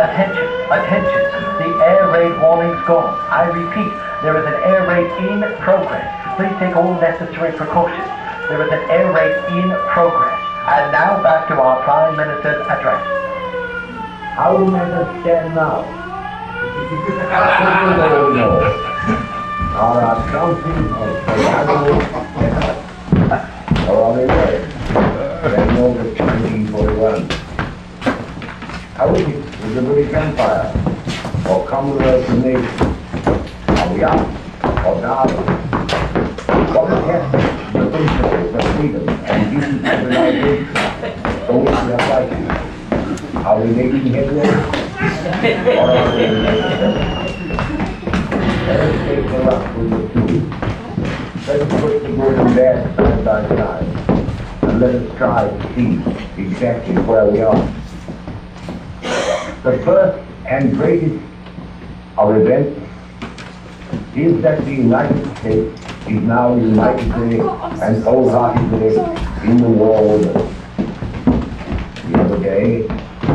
Attention, attention. The air raid warning's gone. I repeat, there is an air raid in progress. Please take all necessary precautions. There is an air raid in progress. And now back to our Prime Minister's address. How do matters stand now? Are our counting of Colorado or are they ready? Then over 1941. How is it with the British Empire or Commonwealth of Nations? Are we up or down? What are the principles of freedom and decent civilization for which we are fighting? Are we making headway? Or are we making Let us take the rough with the two. Let us put the good and bad side by side. And let us try to see exactly where we are. The first and greatest of events is that the United States is now unitedly and wholeheartedly in the war with us. The other day,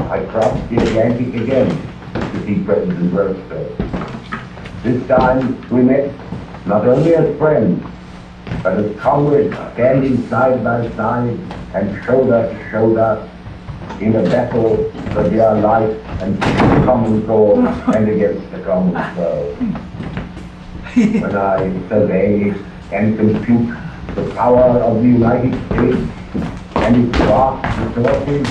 I crossed the Atlantic again to see President Roosevelt. This time we met not only as friends, but as comrades standing side by side and shoulder to shoulder in a battle for their life and the common cause and against the common foe. When I survey and compute the power of the United States and its vast resources,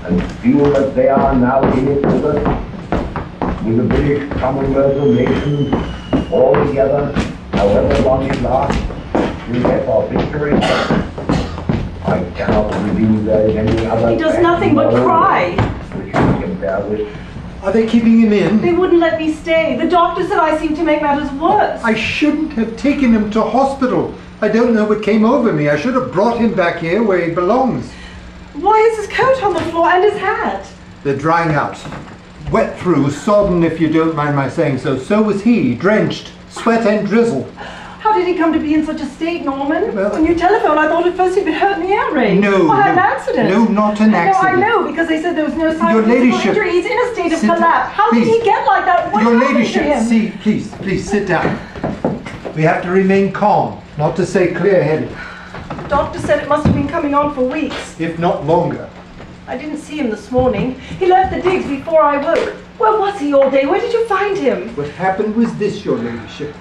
and feel that they are now in it with us, with the British Commonwealth of Nations all together, however long it lasts, we get our victory. I cannot believe there is any other. He does nothing but cry. Which we can compare with. Are they keeping him in? They wouldn't let me stay. The doctor said I seemed to make matters worse. I shouldn't have taken him to hospital. I don't know what came over me. I should have brought him back here where he belongs. Why is his coat on the floor and his hat? They're drying out. Wet through, sodden if you don't mind my saying so. So was he, drenched, sweat and drizzle. How did he come to be in such a state, Norman? Well, When you telephoned, I thought at first he'd been hurt in the air raid. No, Or had no. an accident. No, not an accident. No, I know, because they said there was no sign Your of physical ladyship, injury. He's in a state of sit collapse. How please. did he get like that? What Your happened ladyship, to him? see, please sit down. We have to remain calm, not to say clear-headed, The doctor said it must have been coming on for weeks. if not longer. I didn't see him this morning. He left the digs before I woke. Where was he all day? Where did you find him? What happened was this, your ladyship.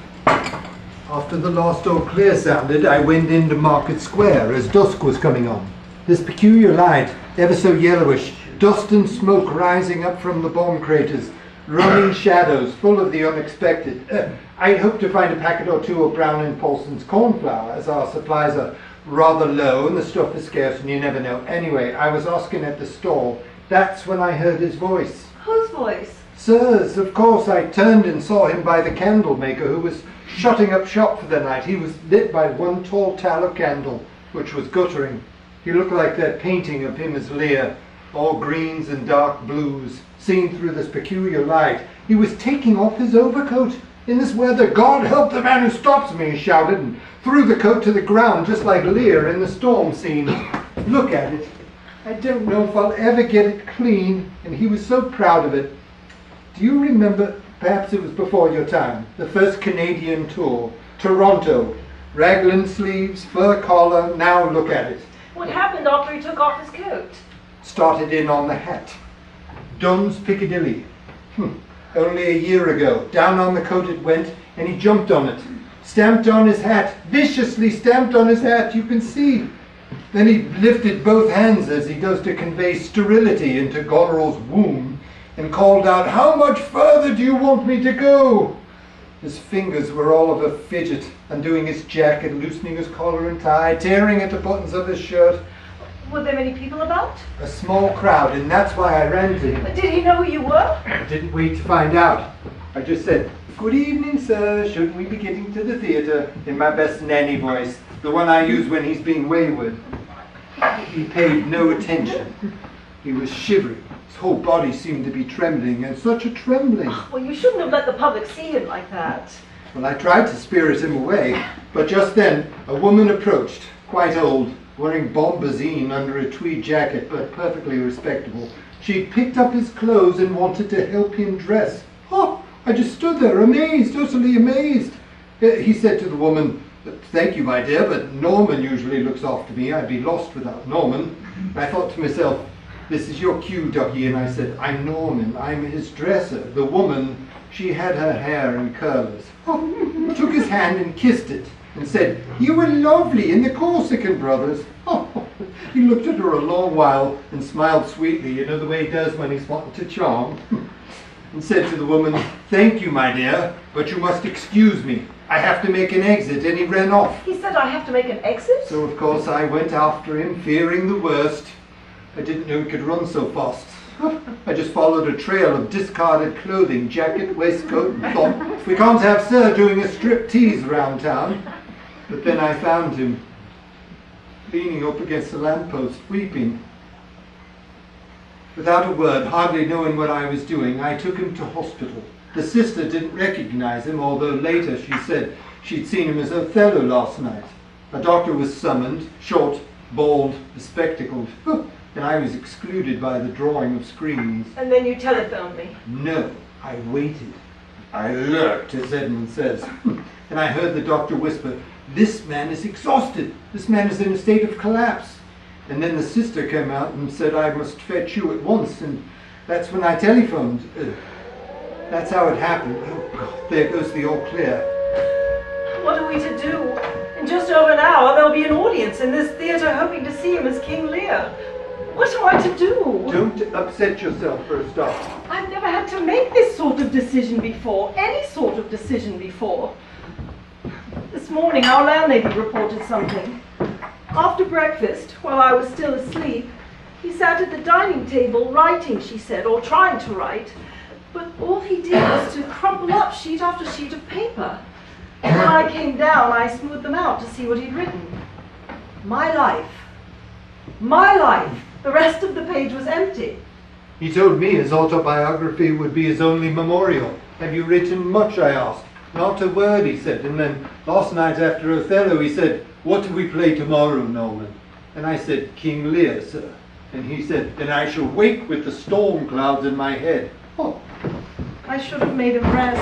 After the last all clear sounded, I went into Market Square as dusk was coming on. This peculiar light, ever so yellowish, dust and smoke rising up from the bomb craters, running shadows full of the unexpected. I hoped to find a packet or two of Brown and Paulson's corn flour, as our supplies are rather low and the stuff is scarce and you never know. Anyway, I was asking at the stall. That's when I heard his voice. Whose voice? Sirs, of course. I turned and saw him by the candle maker who was shutting up shop for the night. He was lit by one tall tallow candle, which was guttering. He looked like that painting of him as Lear, all greens and dark blues, seen through this peculiar light. He was taking off his overcoat. In this weather, God help the man who stops me, he shouted, and threw the coat to the ground, just like Lear in the storm scene. Look at it. I don't know if I'll ever get it clean, and he was so proud of it. Do you remember, perhaps it was before your time, the first Canadian tour, Toronto, raglan sleeves, fur collar, now look at it. What happened after he took off his coat? Started in on the hat. Dunn's Piccadilly. Only a year ago, down on the coat it went, and he jumped on it. Stamped on his hat, viciously stamped on his hat, you can see. Then he lifted both hands as he does to convey sterility into Goneril's womb, and called out, "How much further do you want me to go?" His fingers were all of a fidget, undoing his jacket, loosening his collar and tie, tearing at the buttons of his shirt. Were there many people about? A small crowd, and that's why I ran to him. Did he know who you were? I didn't wait to find out. I just said, "Good evening, sir. Shouldn't we be getting to the theatre?" in my best nanny voice, the one I use when he's being wayward. He paid no attention. He was shivering. His whole body seemed to be trembling, and such a trembling. Well, you shouldn't have let the public see him like that. Well, I tried to spirit him away, but just then a woman approached, quite old, wearing bombazine under a tweed jacket, but perfectly respectable. She picked up his clothes and wanted to help him dress. Oh, I just stood there amazed, utterly amazed. He said to the woman, "Thank you, my dear, but Norman usually looks after me. I'd be lost without Norman." I thought to myself, "This is your cue, Ducky," and I said, "I'm Norman, I'm his dresser." The woman, she had her hair in curlers. Oh, took his hand and kissed it and said, "You were lovely in the Corsican Brothers." Oh, he looked at her a long while and smiled sweetly, you know the way he does when he's wanting to charm, and said to the woman, "Thank you, my dear, but you must excuse me. I have to make an exit," and he ran off. He said I have to make an exit? So of course I went after him, fearing the worst. I didn't know he could run so fast. I just followed a trail of discarded clothing, jacket, waistcoat, and thought, we can't have Sir doing a striptease round town. But then I found him, leaning up against the lamppost, weeping. Without a word, hardly knowing what I was doing, I took him to hospital. The sister didn't recognize him, although later she said she'd seen him as Othello last night. A doctor was summoned, short, bald, bespectacled, and I was excluded by the drawing of screens. And then you telephoned me. No, I waited. I lurked, as Edmund says. And I heard the doctor whisper, "This man is exhausted. This man is in a state of collapse." And then the sister came out and said, "I must fetch you at once." And that's when I telephoned. That's how it happened. Oh, God, there goes the all clear. What are we to do? In just over an hour, there'll be an audience in this theatre hoping to see him as King Lear. What am I to do? Don't upset yourself for a start. I've never had to make this sort of decision before, any sort of decision before. This morning, our landlady reported something. After breakfast, while I was still asleep, he sat at the dining table writing, she said, or trying to write. But all he did was to crumple up sheet after sheet of paper. And when I came down, I smoothed them out to see what he'd written. My life. My life. The rest of the page was empty. He told me his autobiography would be his only memorial. "Have you written much?" I asked. "Not a word," he said. And then last night after Othello, he said, "What do we play tomorrow, Norman?" And I said, "King Lear, sir." And he said, "Then I shall wake with the storm clouds in my head." Oh. I should have made him rest.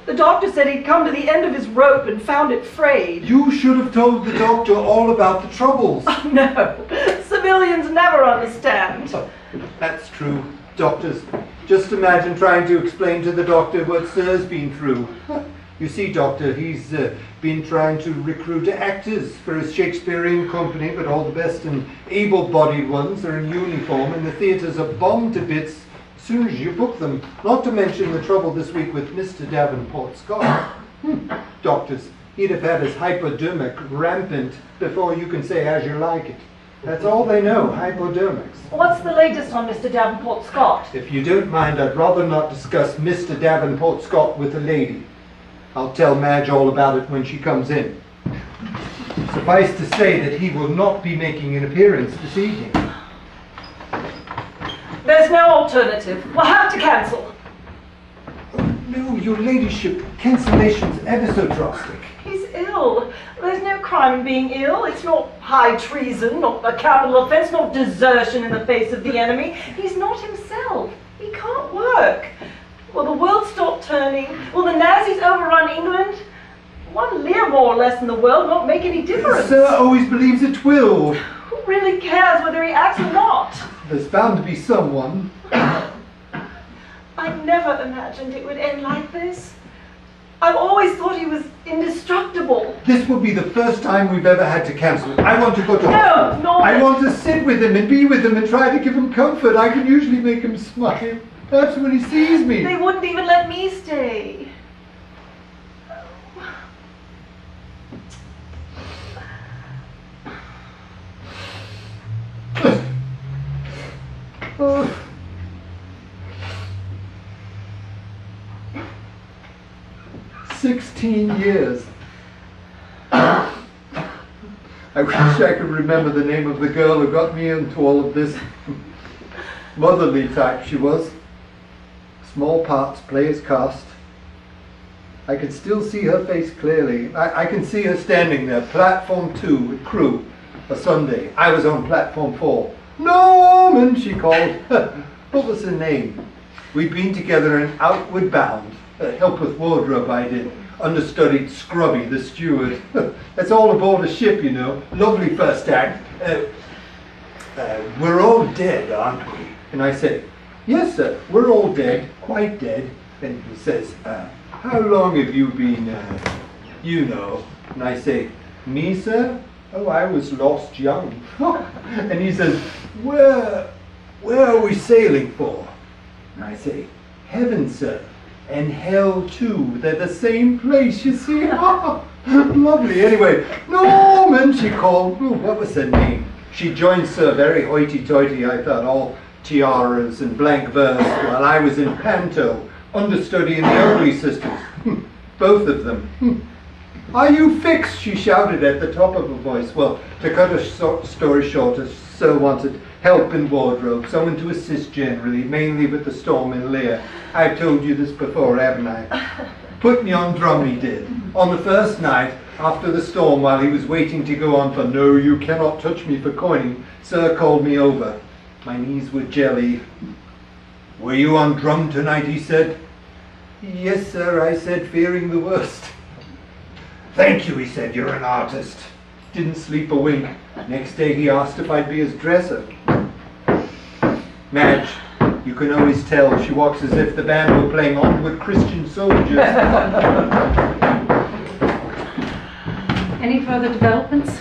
The doctor said he'd come to the end of his rope and found it frayed. You should have told the doctor all about the troubles. Oh, no, civilians never understand. That's true. Doctors, just imagine trying to explain to the doctor what Sir's been through. You see, Doctor, he's been trying to recruit actors for his Shakespearean company, but all the best and able-bodied ones are in uniform, and the theatres are bombed to bits as soon as you book them. Not to mention the trouble this week with Mr. Davenport Scott. Doctors, he'd have had his hypodermic rampant before you can say as you like it. That's all they know, hypodermics. What's the latest on Mr. Davenport Scott? If you don't mind, I'd rather not discuss Mr. Davenport Scott with a lady. I'll tell Madge all about it when she comes in. Suffice to say that he will not be making an appearance this evening. There's no alternative. We'll have to cancel. No, your ladyship, cancellation's ever so drastic. He's ill. There's no crime in being ill. It's not high treason, not a capital offence, not desertion in the face of the enemy. He's not himself. He can't work. Will the world stop turning? Will the Nazis overrun England? One Lear more or less in the world won't make any difference. Sir always believes it will. Who really cares whether he acts or not? There's bound to be someone. I never imagined it would end like this. I've always thought he was indestructible. This will be the first time we've ever had to cancel it. I want to go to hospital. No. I want to sit with him and be with him and try to give him comfort. I can usually make him smile. Perhaps when he sees me. They wouldn't even let me stay. Oh. 16 years. I wish I could remember the name of the girl who got me into all of this. Motherly type she was. Small parts, players cast. I can still see her face clearly. I can see her standing there, platform 2 with crew. a Sunday. I was on platform 4. Norman, she called. What was her name? We'd been together in Outward Bound. Help with wardrobe I did. Understudied Scrubby, the steward. That's all aboard a ship, you know. Lovely first act. We're all dead, aren't we? And I said, yes, sir, we're all dead, quite dead. And he says, how long have you been, you know? And I say, me, sir? Oh, I was lost young. And he says, where are we sailing for? And I say, heaven, sir, and hell too. They're the same place, you see. Lovely. Anyway, Norman, she called. Ooh, what was her name? She joined Sir very hoity-toity, I thought, all tiaras and blank verse, while I was in panto, understudying the Ugly Sisters. Both of them. Are you fixed? She shouted at the top of her voice. Well, to cut a story short, Sir wanted help in wardrobe, someone to assist generally, mainly with the storm in Lear. I've told you this before, haven't I? Put me on drum, he did. On the first night, after the storm, while he was waiting to go on for No, You Cannot Touch Me for coining, Sir called me over. My knees were jelly. Were you on drum tonight, he said. Yes, sir, I said, fearing the worst. Thank you, he said, you're an artist. Didn't sleep a wink. Next day he asked if I'd be his dresser. Madge, you can always tell she walks as if the band were playing Onward Christian Soldiers. Any further developments?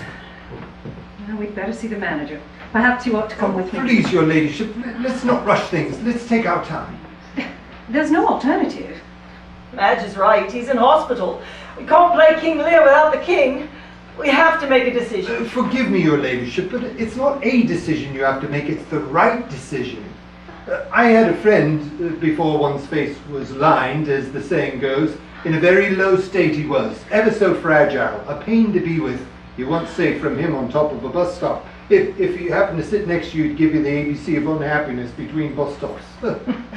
Well, we'd better see the manager. Perhaps you ought to come with me. Please, your ladyship, let's not rush things. Let's take our time. There's no alternative. Madge is right. He's in hospital. We can't play King Lear without the king. We have to make a decision. Forgive me, your ladyship, but it's not a decision you have to make, it's the right decision. I had a friend, before one's face was lined, as the saying goes, in a very low state he was, ever so fragile, a pain to be with. You once say from him on top of a bus stop. If you happen to sit next to you, he'd give you the ABC of unhappiness between bus stops.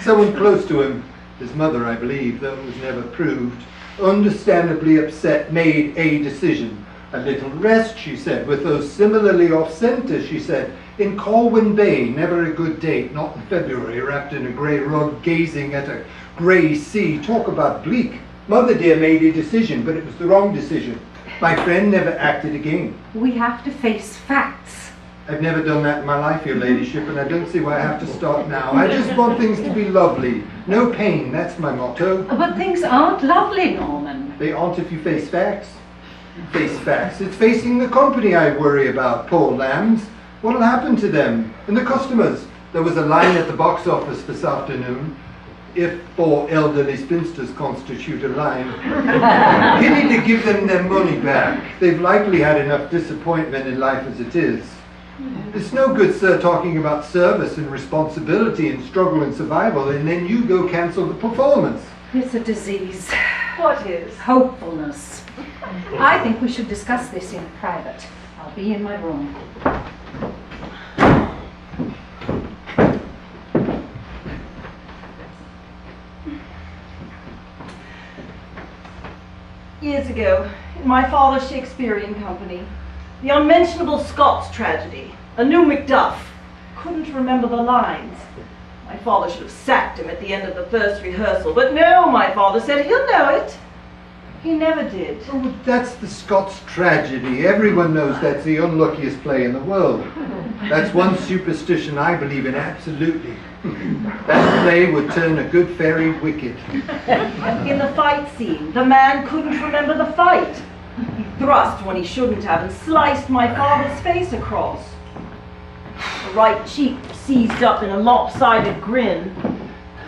Someone close to him, his mother, I believe, though it was never proved, understandably upset, made a decision. A little rest, she said, with those similarly off-centre, she said, in Colwyn Bay, never a good date, not in February, wrapped in a grey rug, gazing at a grey sea. Talk about bleak. Mother dear made a decision, but it was the wrong decision. My friend never acted again. We have to face facts. I've never done that in my life, your ladyship, and I don't see why I have to start now. I just want things to be lovely. No pain, that's my motto. But things aren't lovely, Norman. They aren't if you face facts. Face facts. It's facing the company I worry about, poor lambs. What'll happen to them? And the customers? There was a line at the box office this afternoon. If 4 elderly spinsters constitute a line, you need to give them their money back. They've likely had enough disappointment in life as it is. It's no good, sir, talking about service and responsibility and struggle and survival, and then you go cancel the performance. It's a disease. What is? Hopefulness. I think we should discuss this in private. I'll be in my room. Years ago, in my father's Shakespearean company, the unmentionable Scots tragedy, a new Macduff, couldn't remember the lines. My father should have sacked him at the end of the first rehearsal, but no, my father said, he'll know it. He never did. Oh, that's the Scots tragedy. Everyone knows that's the unluckiest play in the world. That's one superstition I believe in absolutely. That play would turn a good fairy wicked. In the fight scene, the man couldn't remember the fight. He thrust when he shouldn't have and sliced my father's face across. The right cheek seized up in a lopsided grin.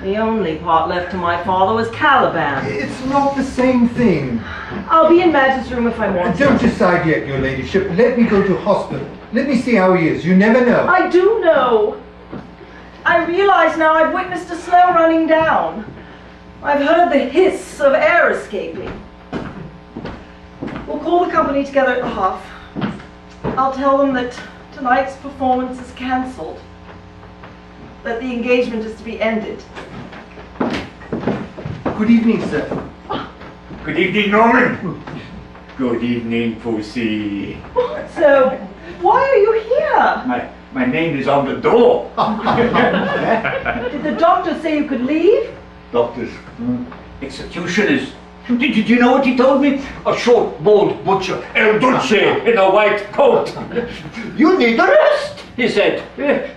The only part left to my father was Caliban. It's not the same thing. I'll be in Madge's room if I want to. Don't decide yet, your ladyship. Let me go to hospital. Let me see how he is. You never know. I do know. I realize now I've witnessed a slow running down. I've heard the hiss of air escaping. We'll call the company together at 1:30. I'll tell them that tonight's performance is cancelled. That the engagement is to be ended. Good evening, sir. Good evening, Norman. Good evening, Pussy. So, why are there? My name is on the door. Did the doctor say you could leave? Doctors, executioners. Did you know what he told me? A short, bald butcher, El Dulce, in a white coat. You need a rest, he said.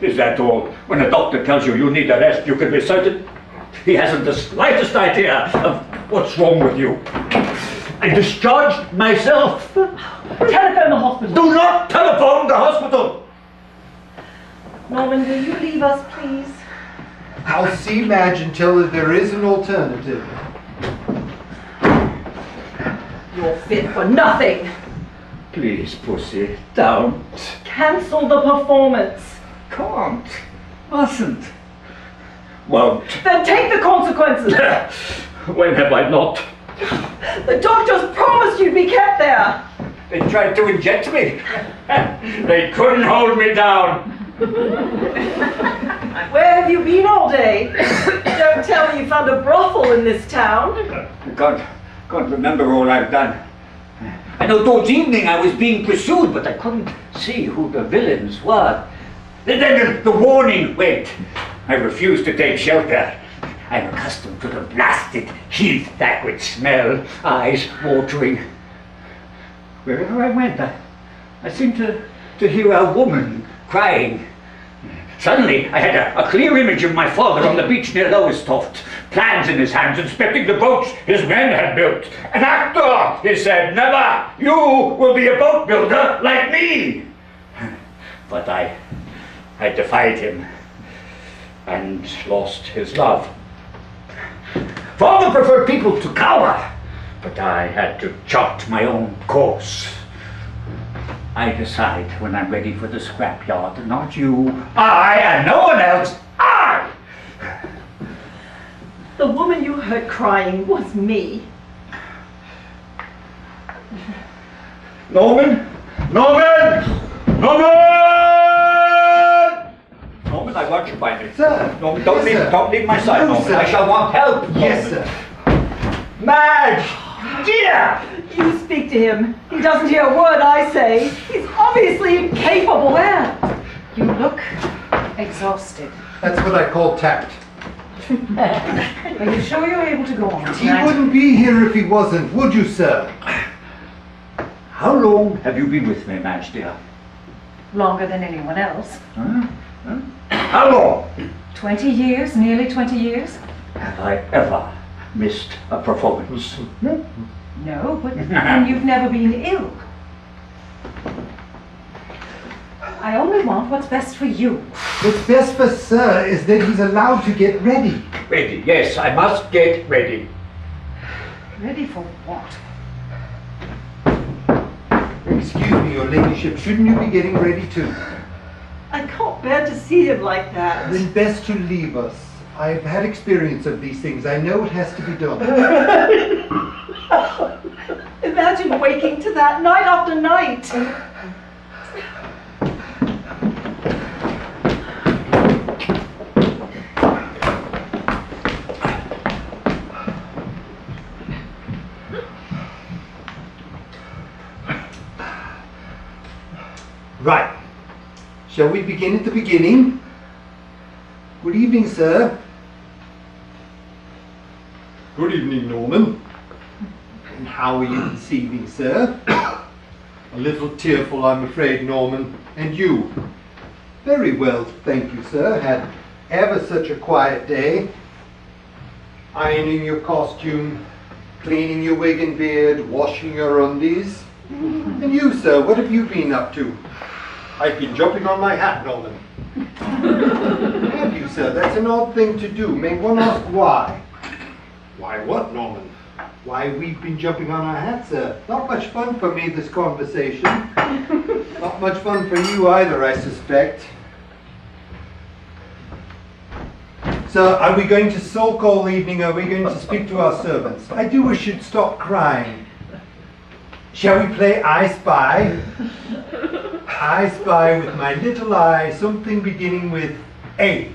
Is that all? When a doctor tells you you need a rest, you can be certain he hasn't the slightest idea of what's wrong with you. I discharged myself. Telephone the hospital. Do not telephone the hospital. Norman, will you leave us, please? I'll see Madge until there is an alternative. You're fit for nothing. Please, Pussy, don't. Cancel the performance. Can't. Mustn't. Won't. Then take the consequences. When have I not? The doctors promised you'd be kept there. They tried to inject me. They couldn't hold me down. Where have you been all day? Don't tell me you found a brothel in this town. I can't remember all I've done. I know towards evening I was being pursued, but I couldn't see who the villains were. Then the warning went. I refused to take shelter. I'm accustomed to the blasted heath thackwood smell, eyes watering. Wherever I went, I seemed to hear a woman crying. Suddenly, I had a clear image of my father on the beach near Lowestoft, plans in his hands, inspecting the boats his men had built. An actor, he said, never! You will be a boat builder like me! But I defied him and lost his love. Father preferred people to cower, but I had to chart my own course. I decide when I'm ready for the scrapyard, not you. I and no one else. I! The woman you heard crying was me. Norman! Norman! Norman! Norman, I want you by me. Sir. Norman, don't Yes, sir. leave my side, No, Norman. sir. I shall want help. Norman. Yes, sir. Madge! Dear! You speak to him. He doesn't hear a word I say. He's obviously incapable. There. You look exhausted. That's what I call tact. Are you sure you're able to go on He tonight? wouldn't be here if he wasn't, would you, sir? How long have you been with me, Madge, dear? Longer than anyone else. How long? 20 years, nearly 20 years? Have I ever missed a performance? No, but and you've never been ill. I only want what's best for you. What's best for sir is that he's allowed to get ready. Ready, yes, I must get ready. Ready for what? Excuse me, your ladyship, shouldn't you be getting ready too? I can't bear to see him like that. Then best to leave us. I've had experience of these things. I know it has to be done. Imagine waking to that night after night. Right. Shall we begin at the beginning? Good evening, sir. Good evening, Norman. And how are you this evening, sir? A little tearful, I'm afraid, Norman. And you? Very well, thank you, sir. Had ever such a quiet day. Ironing your costume, cleaning your wig and beard, washing your undies. And you, sir, what have you been up to? I've been jumping on my hat, Norman. Have you, sir? That's an odd thing to do. May one ask why? Why what, Norman? Why we've been jumping on our hats, sir. Not much fun for me, this conversation. Not much fun for you either, I suspect. So, are we going to sulk all evening? Are we going to speak to our servants? I do wish you'd stop crying. Shall we play I Spy? I spy with my little eye something beginning with A.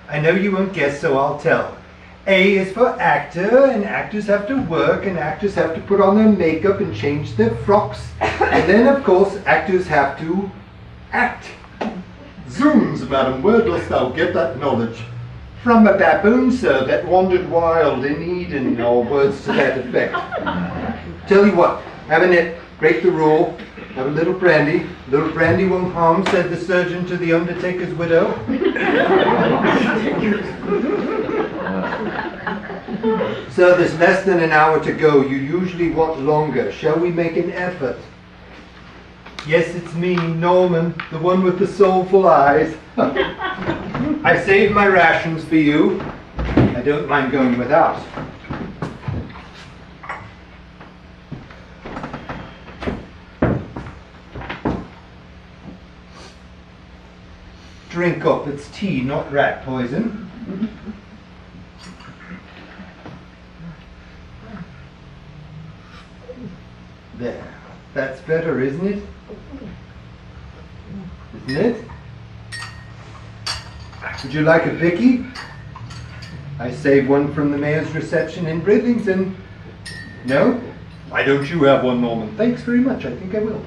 I know you won't guess, so I'll tell. A is for actor, and actors have to work, and actors have to put on their makeup and change their frocks. And then, of course, actors have to act. Zoons, madam, where dost thou get that knowledge? From a baboon, sir, that wandered wild in Eden, or words to that effect. Tell you what, have a nip, break the rule, have a little brandy. Little brandy won't harm, said the surgeon to the undertaker's widow. Sir, there's less than an hour to go. You usually want longer. Shall we make an effort? Yes, it's me, Norman, the one with the soulful eyes. I saved my rations for you. I don't mind going without. Drink up, it's tea, not rat poison. There, that's better, isn't it? Isn't it? Would you like a Vicky? I saved one from the mayor's reception in Bridlington. No? Why don't you have one, Norman? Thanks very much, I think I will.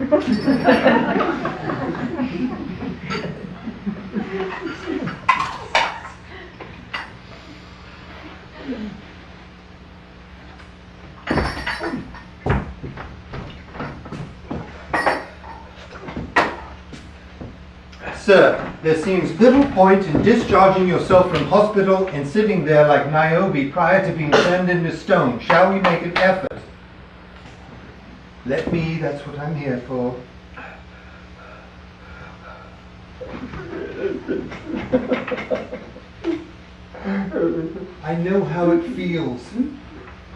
Sir, there seems little point in discharging yourself from hospital and sitting there like Niobe prior to being turned into stone. Shall we make an effort? Let me, that's what I'm here for. I know how it feels.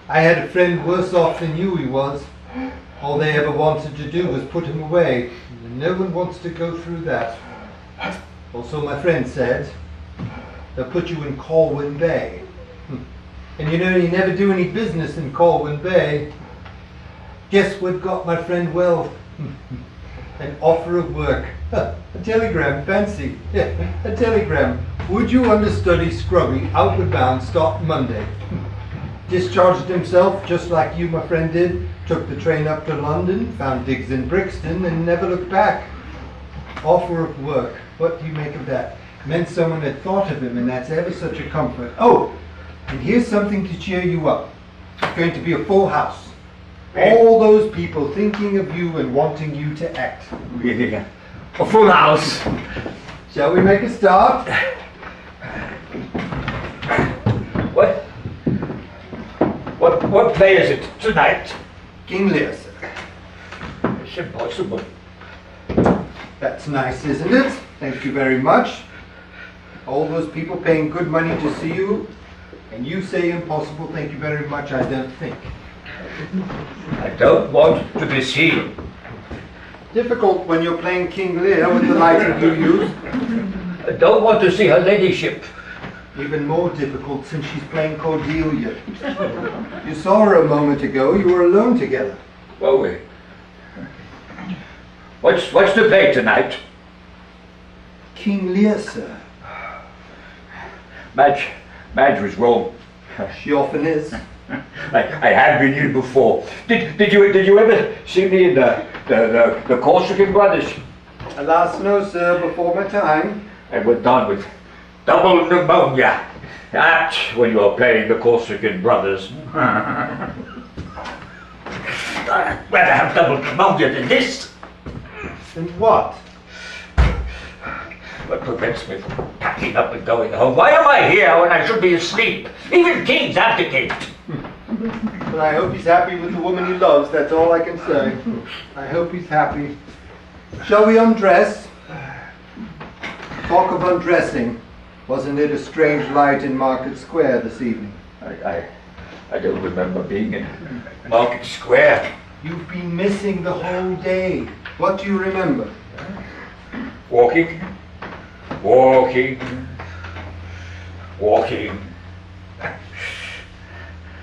I had a friend worse off than you he was. All they ever wanted to do was put him away. And no one wants to go through that. Also, my friend said, they'll put you in Colwyn Bay. And you know, you never do any business in Colwyn Bay. Guess what got my friend well? An offer of work. A telegram, fancy. Yeah, a telegram. Would you understudy Scrubby, outward bound, start Monday? Discharged himself, just like you, my friend, did. Took the train up to London, found digs in Brixton, and never looked back. Offer of work. What do you make of that? Meant someone had thought of him, and that's ever such a comfort. Oh, and here's something to cheer you up. It's going to be a full house. All those people thinking of you and wanting you to act. Really, a full house. Shall we make a start? What play is it tonight? King Lear, sir. It's impossible. That's nice, isn't it? Thank you very much. All those people paying good money to see you, and you say impossible. Thank you very much, I don't think. I don't want to be seen. Difficult when you're playing King Lear with the lighting you use. I don't want to see her ladyship. Even more difficult since she's playing Cordelia. You saw her a moment ago. You were alone together. Were we? What's the play tonight? King Lear, sir. Madge was wrong. She often is. I have been here before. Did you ever see me in the Corsican Brothers? Alas, no, sir. Before my time. I went down with double pneumonia. That's when you are playing the Corsican Brothers. I'd rather have double pneumonia than this. And what? What prevents me from packing up and going home? Why am I here when I should be asleep? Even kings abdicate. But I hope he's happy with the woman he loves. That's all I can say. I hope he's happy. Shall we undress? Talk of undressing. Wasn't it a strange light in Market Square this evening? I don't remember being in Market Square. You've been missing the whole day. What do you remember? Walking.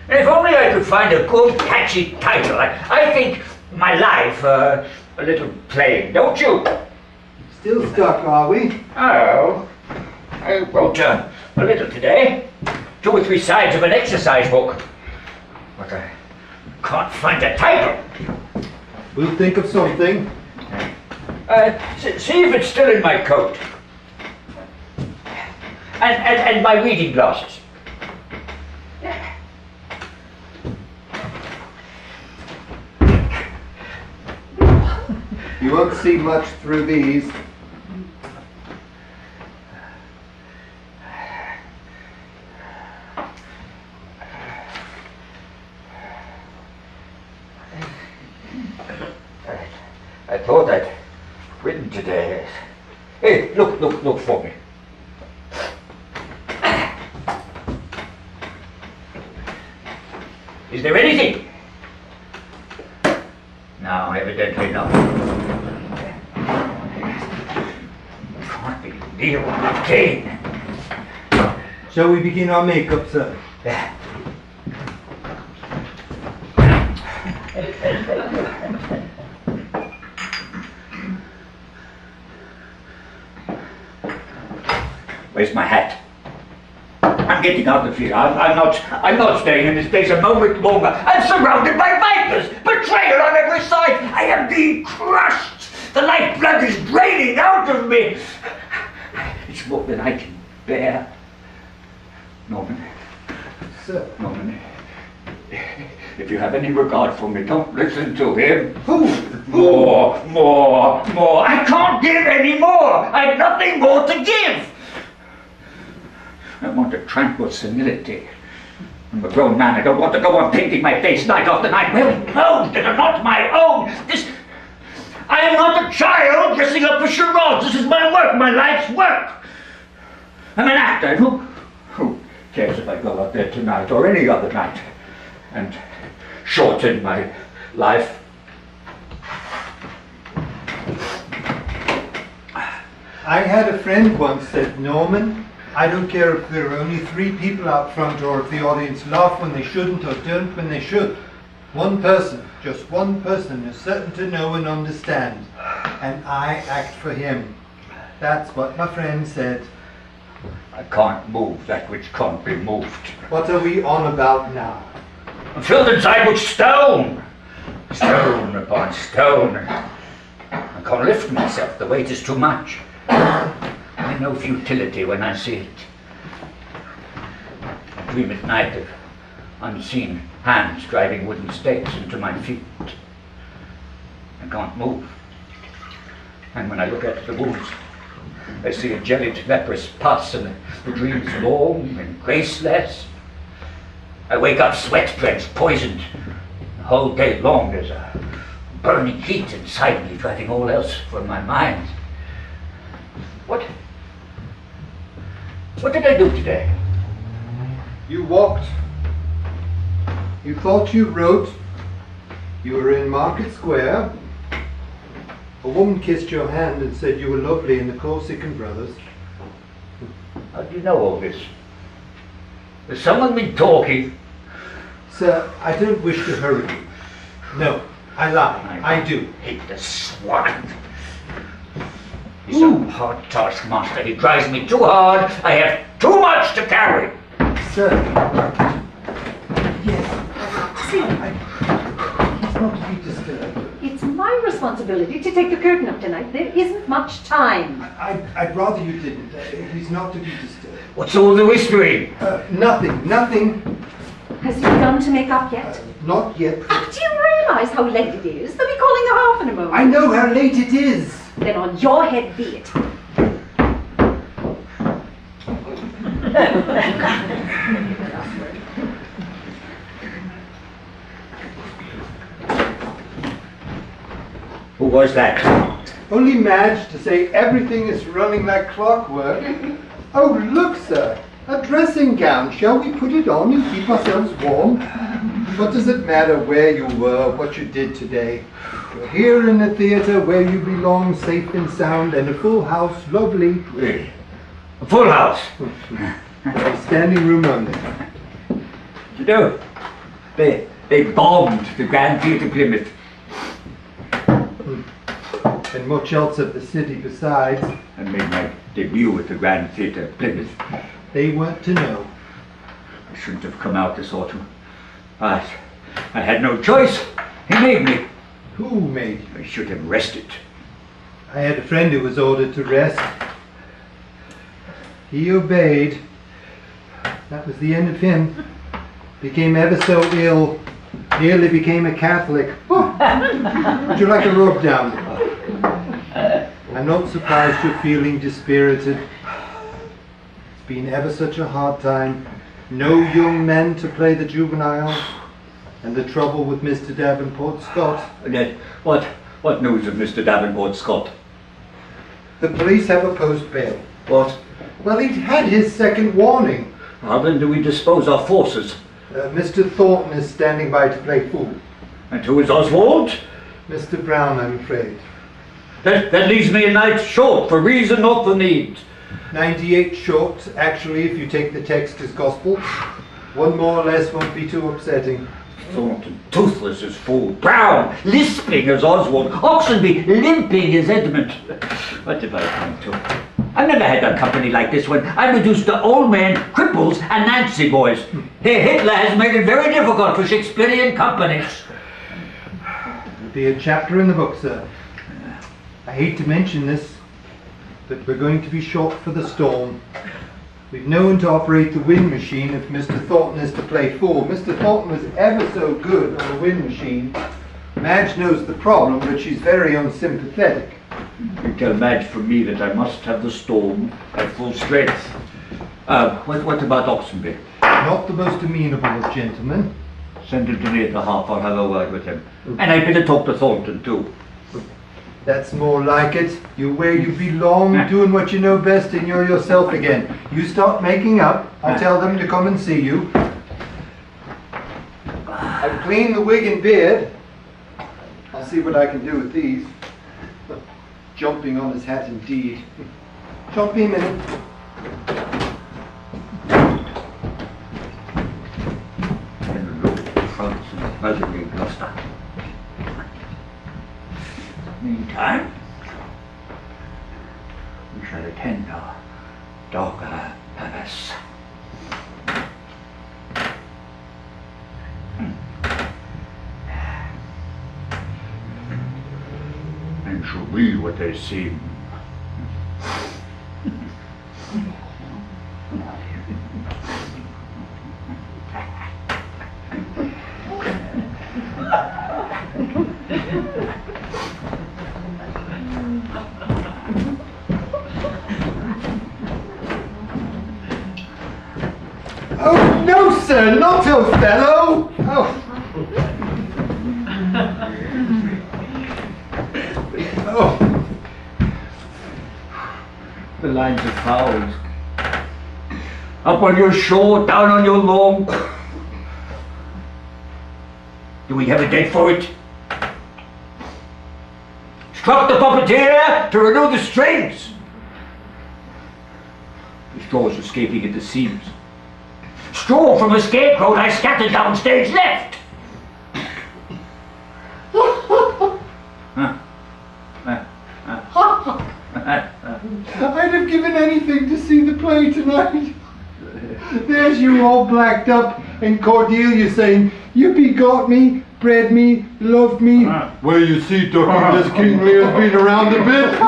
If only I could find a good, catchy title. I think my life a little plain, don't you? Still stuck, are we? Oh, I wrote a little today. 2 or 3 sides of an exercise book. But I can't find a title. We'll think of something. See if it's still in my coat. And my reading glasses. You won't see much through these. I thought I'd written today. Hey, look for me. Is there anything? No, evidently not. Can't be Neil McCain. Shall we begin our makeup, sir? Where's my hat? I'm getting out of here. I'm not staying in this place a moment longer. I'm surrounded by vipers, betrayal on every side. I am being crushed. The lifeblood is draining out of me. It's more than I can bear. Norman. Sir. Norman. If you have any regard for me, don't listen to him. Who? More. I can't give any more. I've nothing more to give. I want a tranquil senility. I'm a grown man. I don't want to go on painting my face night after night wearing clothes that are not my own. I am not a child dressing up for charades. This is my work, my life's work. I'm an actor. Who cares if I go out there tonight or any other night and shorten my life? I had a friend once said, Norman, I don't care if there are only 3 people out front or if the audience laugh when they shouldn't or don't when they should. One person, just one person is certain to know and understand, and I act for him. That's what my friend said. I can't move that which can't be moved. What are we on about now? I'm filled inside with stone. Stone upon stone. I can't lift myself. The weight is too much. I know futility when I see it. I dream at night of unseen hands driving wooden stakes into my feet. I can't move. And when I look at the wounds, I see a jellied leprous pus, and the dream's long and graceless. I wake up sweat-drenched, poisoned. The whole day long there's a burning heat inside me, driving all else from my mind. What did I do today? You walked. You thought you wrote. You were in Market Square. A woman kissed your hand and said you were lovely in the Corsican Brothers. How do you know all this? Has someone been talking? Sir, I don't wish to hurry you. No, I lie. I do. Hate the swine. He's a hard taskmaster. He drives me too hard. I have too much to carry. Sir. Yes. See, He's not to be disturbed. it's my responsibility to take the curtain up tonight. There isn't much time. I'd rather you didn't. He's not to be disturbed. What's all the whispering? Nothing. Has he begun to make up yet? Not yet. Do you realise how late it is? They'll be calling the half in a moment. I know how late it is. Then on your head be it. Who was that? Only Madge to say everything is running like clockwork. Oh, look, sir. A dressing gown. Shall we put it on and keep ourselves warm? What does it matter where you were, what you did today? You're here in the theatre where you belong, safe and sound, and a full house, lovely. Really? A full house? Standing room only. You know, they bombed the Grand Theatre Plymouth. And much else of the city besides. I made my debut at the Grand Theatre Plymouth. They weren't to know. I shouldn't have come out this autumn. I had no choice. He made me. Who made you? I should have rested. I had a friend who was ordered to rest. He obeyed. That was the end of him. Became ever so ill. Nearly became a Catholic. Oh. Would you like a rub down? I'm not surprised you're feeling dispirited. It's been ever such a hard time. No young men to play the juveniles. And the trouble with Mr. Davenport Scott. What news of Mr. Davenport Scott? The police have opposed bail. What? Well, he'd had his second warning. How then do we dispose our forces? Mr. Thornton is standing by to play fool. And who is Oswald? Mr. Brown, I'm afraid. That leaves me a night short, for reason not for need. 98 short, actually, if you take the text as gospel. One more or less won't be too upsetting. Thornton, toothless as fool. Brown, lisping as Oswald. Oxenby, limping as Edmund. What have I come to? I've never had a company like this one. I reduced to old men, cripples, and Nancy boys. Hey, Hitler has made it very difficult for Shakespearean companies. There'll be a chapter in the book, sir. I hate to mention this, but we're going to be short for the storm. We've no one to operate the wind machine if Mr. Thornton is to play fool. Mr. Thornton was ever so good on the wind machine. Madge knows the problem, but she's very unsympathetic. You tell Madge from me that I must have the storm at full strength. What about Oxenby? Not the most amenable of gentlemen. Send him to me at the half. I'll have a word with him. And I'd better talk to Thornton too. That's more like it. You're where you belong, doing what you know best, and you're yourself again. You start making up, I'll tell them to come and see you. I've cleaned the wig and beard. I'll see what I can do with these. Jumping on his hat indeed. Shan't be a minute. Gloucester. Meantime, we shall attend our dogger purpose. And shall be what they seem. Oh, no, sir, not Othello! Oh. Oh. The lines of fowls. Up on your shore, down on your lawn. Do we have a date for it? Struck the puppeteer to renew the strings. The straw's escaping at the seams. Straw from a scarecrow I scattered down stage left. I'd have given anything to see the play tonight. There's you all blacked up, and Cordelia saying, "You begot me, bred me, loved me." Well, you see, Ducky, this King Lear's been around a bit.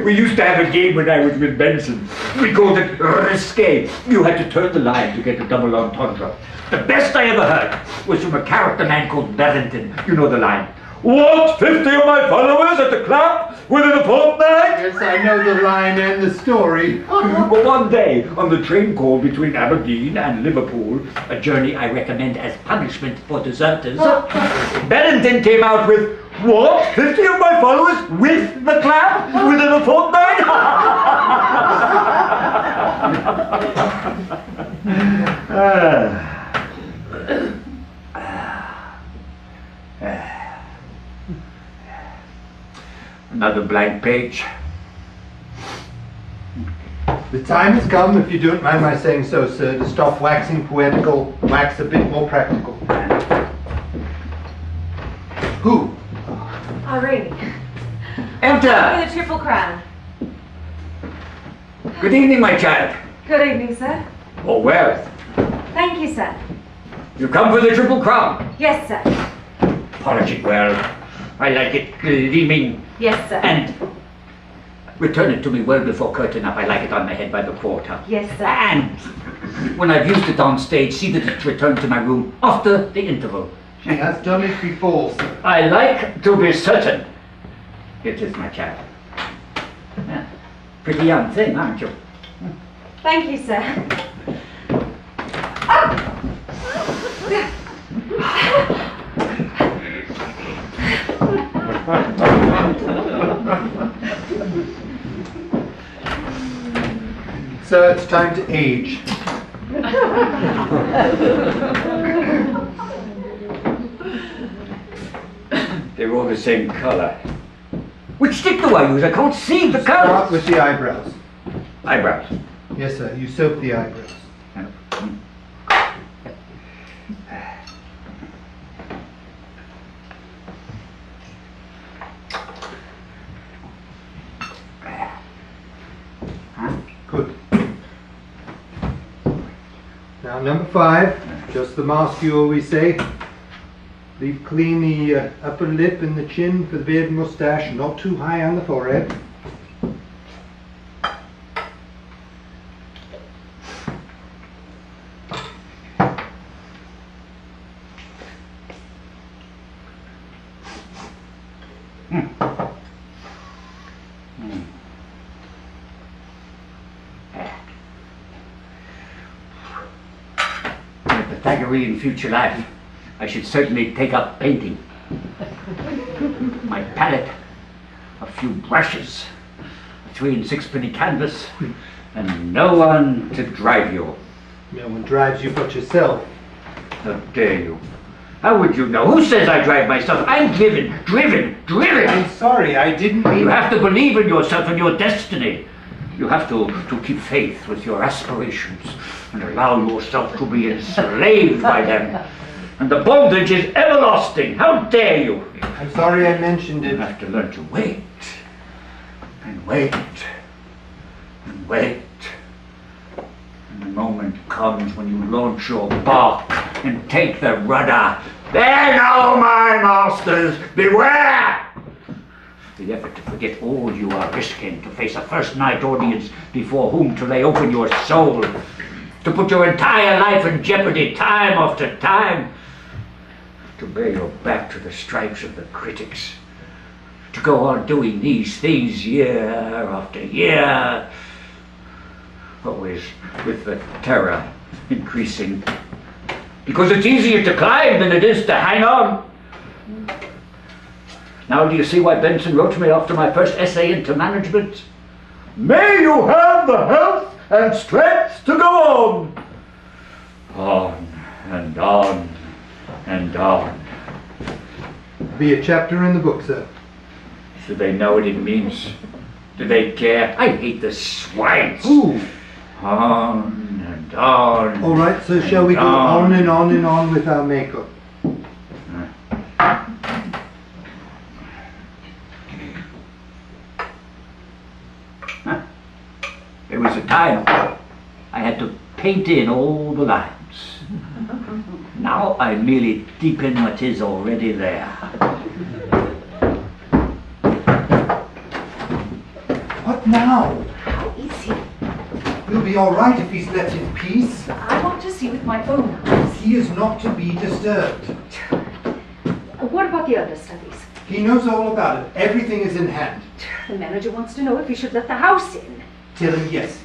We used to have a game when I was with Benson. We called it risque. You had to turn the line to get a double entendre. The best I ever heard was from a character man called Barrington. You know the line. What? 50 of my followers at the club within a fortnight? Yes, I know the line and the story. Well, one day, on the train call between Aberdeen and Liverpool, a journey I recommend as punishment for deserters, Barrington came out with, what? 50 of my followers with the club within a fortnight? Another blank page. The time has come, if you don't mind my saying so, sir, to stop waxing poetical, wax a bit more practical. Who? Irene. Enter! With a triple crown. Good evening, my child. Good evening, sir. Oh, well. Thank you, sir. You come for the Triple Crown. Yes, sir. Polish it well. I like it gleaming. Yes, sir. And return it to me well before curtain up. I like it on my head by the quarter. Yes, sir. And when I've used it on stage, see that it's returned to my room after the interval. She has done it before, sir. I like to be certain. It is my child. Yeah. Pretty young thing, aren't you? Thank you, sir. Sir, it's time to age. They're all the same color. Which stick do I use? I can't see the color. Start with the eyebrows. Eyebrows. Yes, sir. You soap the eyebrows. Good. Now, number 5, just the mask you always say. Leave clean the upper lip and the chin for the beard and moustache, not too high on the forehead. In a Pythagorean future life, I should certainly take up painting. My palette, a few brushes, a 3 and 6 penny canvas, and no one to drive you. No one drives you but yourself. How dare you? How would you know? Who says I drive myself? I'm driven. I'm sorry, I didn't mean... You have to believe in yourself and your destiny. You have to keep faith with your aspirations and allow yourself to be enslaved by them. And the bondage is everlasting. How dare you? I'm sorry I mentioned You it. have to learn to wait. And wait. And wait. And the moment comes when you launch your bark and take the rudder. There now, my masters, beware! The effort to forget all you are risking, to face a first-night audience before whom to lay open your soul, to put your entire life in jeopardy time after time, to bear your back to the stripes of the critics, to go on doing these things year after year, always with the terror increasing, because it's easier to climb than it is to hang on. Now do you see why Benson wrote to me after my first essay into management? May you have the health and strength to go on. On and on and on. Be a chapter in the book, sir. Do they know what it means? Do they care? I hate the swines. Ooh. On and on. All right, so shall we go on and on and on with our makeup? There was a time I had to paint in all the lines. Now I merely deepen what is already there. What now? How is he? He'll be all right if he's left in peace. I want to see with my own eyes. He is not to be disturbed. What about the other studies? He knows all about it. Everything is in hand. The manager wants to know if he should let the house in. Tell him yes.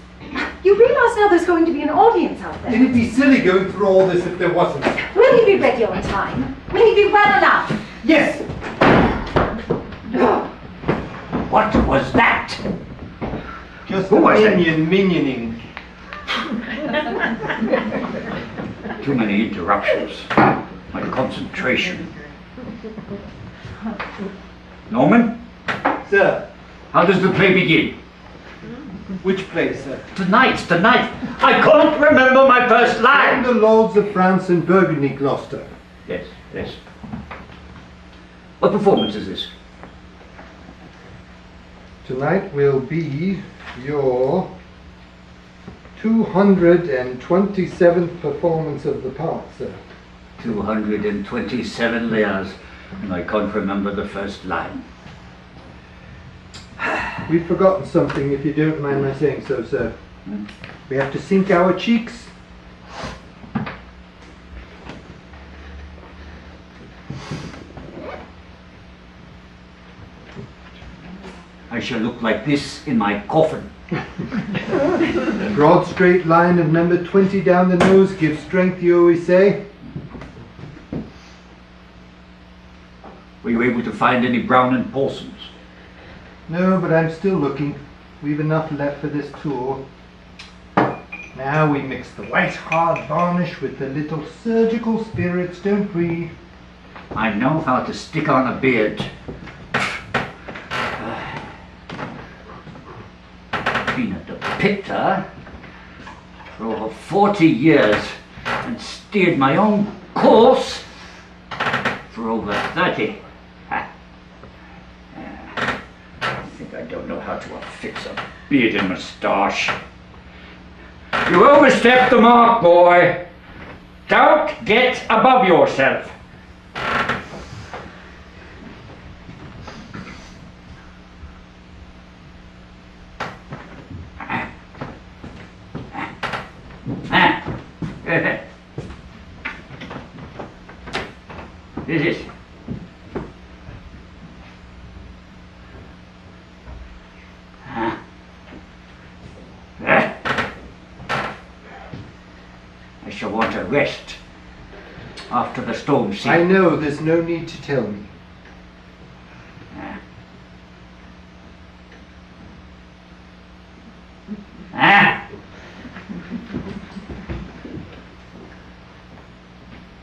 You realize now there's going to be an audience out there. It'd be silly going through all this if there wasn't. Will he be ready on time? Will he be well enough? Yes! What was that? Just Who the was it? minioning. Too many interruptions. My concentration. Norman, Sir, how does the play begin? which place, sir? Tonight. I can't remember my first And line. the Lords of France and Burgundy, Gloucester. Yes. What performance is this? Tonight will be your 227th performance of the part, sir. 227 layers, and I can't remember the first line. We've forgotten something, if you don't mind my saying so, sir. We have to sink our cheeks. I shall look like this in my coffin. Broad straight line of number 20 down the nose gives strength, you always say. Were you able to find any Brown and Paulsons? No, but I'm still looking. We've enough left for this tour. Now we mix the white hard varnish with the little surgical spirits, don't we? I know how to stick on a beard. Been at the Pictor for over 40 years and steered my own course for over 30. I think I don't know how to affix a beard and moustache. You overstepped the mark, boy. Don't get above yourself. This is. I shall want a rest after the storm scene. I know, there's no need to tell me.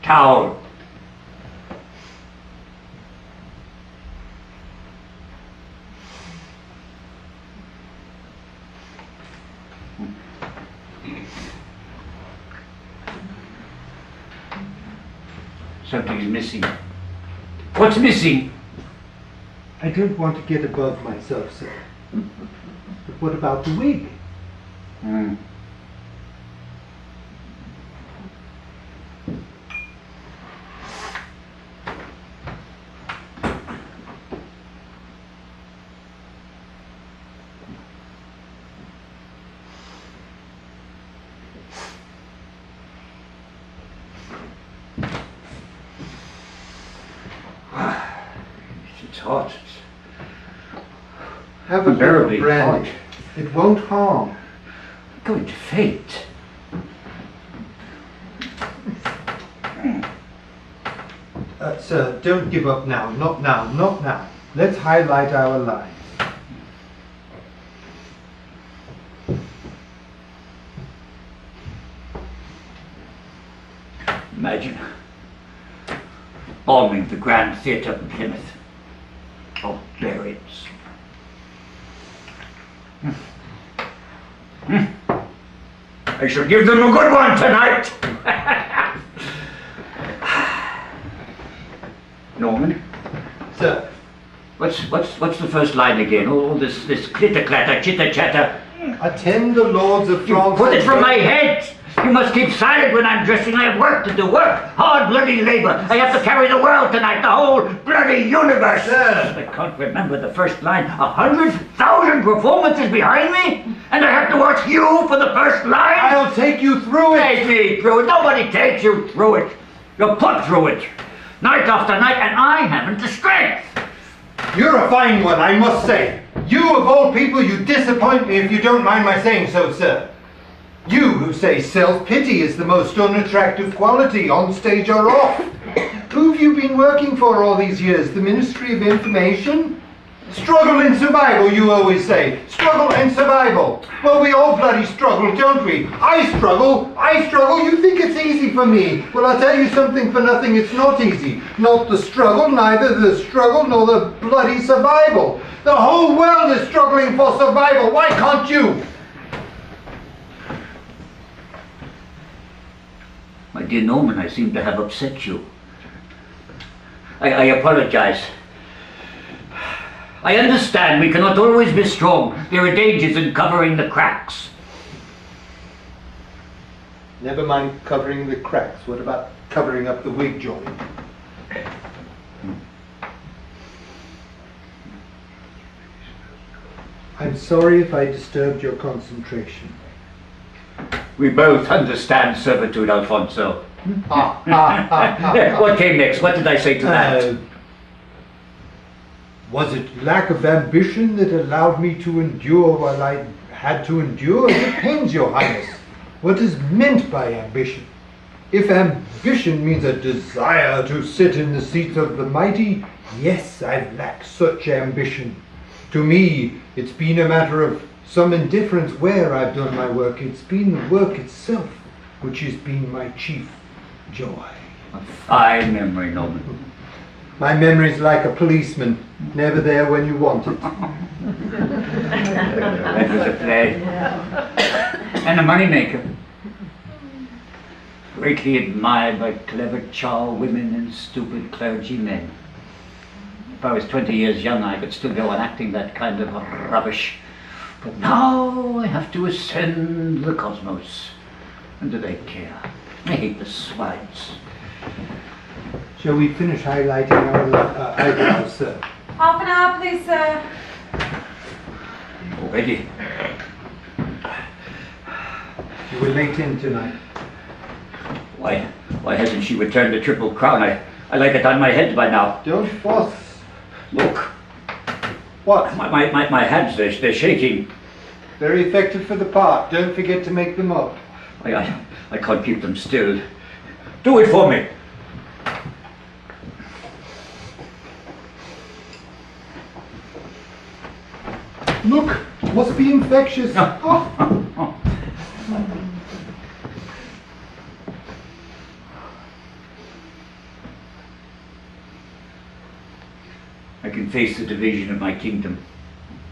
Towel. Something's missing. What's missing? I don't want to get above myself, sir. But what about the wig? It's hot. Have a Unbearably little brandy. hot. It won't harm. I'm going to faint. Sir, don't give up now. Not now. Not now. Let's highlight our lines. Imagine bombing the Grand Theatre in Plymouth. Barbarians. I shall give them a good one tonight. Norman, Sir, what's the first line again? All this clitter-clatter, chitter-chatter. attend the lords of France. Put it from my head! You must keep silent when I'm dressing. I have work to do. Work! Hard bloody labor. I have to carry the world tonight, the whole bloody universe. Sir. I can't remember the first line. 100,000 performances behind me? And I have to watch you for the first line? I'll take you through it. Take me through it. Nobody takes you through it. You're put through it. Night after night, and I haven't the strength. You're a fine one, I must say. You of all people, you disappoint me if you don't mind my saying so, sir. You who say self-pity is the most unattractive quality, on stage or off. Who have you been working for all these years? The Ministry of Information? Struggle and survival, you always say. Struggle and survival. Well, we all bloody struggle, don't we? I struggle. You think it's easy for me. Well, I'll tell you something for nothing, it's not easy. Not the struggle, neither the struggle nor the bloody survival. The whole world is struggling for survival. Why can't you? My dear Norman, I seem to have upset you. I apologize. I understand we cannot always be strong. There are dangers in covering the cracks. Never mind covering the cracks. What about covering up the wig joint. I'm sorry if I disturbed your concentration. We both understand servitude, Alfonso. Ah. What came next? What did I say to that? Was it lack of ambition that allowed me to endure while I had to endure? It depends, Your Highness. What is meant by ambition? If ambition means a desire to sit in the seat of the mighty, yes, I've lacked such ambition. To me, it's been a matter of some indifference where I've done my work. It's been the work itself which has been my chief joy. A fine memory, Norman. My memory's like a policeman, never there when you want it. That was a play. And a moneymaker. Greatly admired by clever charwomen and stupid clergymen. If I was 20 years younger, I could still go on acting that kind of rubbish. But now I have to ascend the cosmos. And do they care? I hate the swines. Shall we finish highlighting our eyebrows, sir? Half an hour, please, sir. Already? You were late in tonight. Why hasn't she returned the Triple Crown? I like it on my head by now. Don't fuss. Look, What? my hands, they're shaking. Very effective for the part. Don't forget to make them up. I can't keep them still. Do it for me. Look, must be infectious. Oh. I can face the division of my kingdom.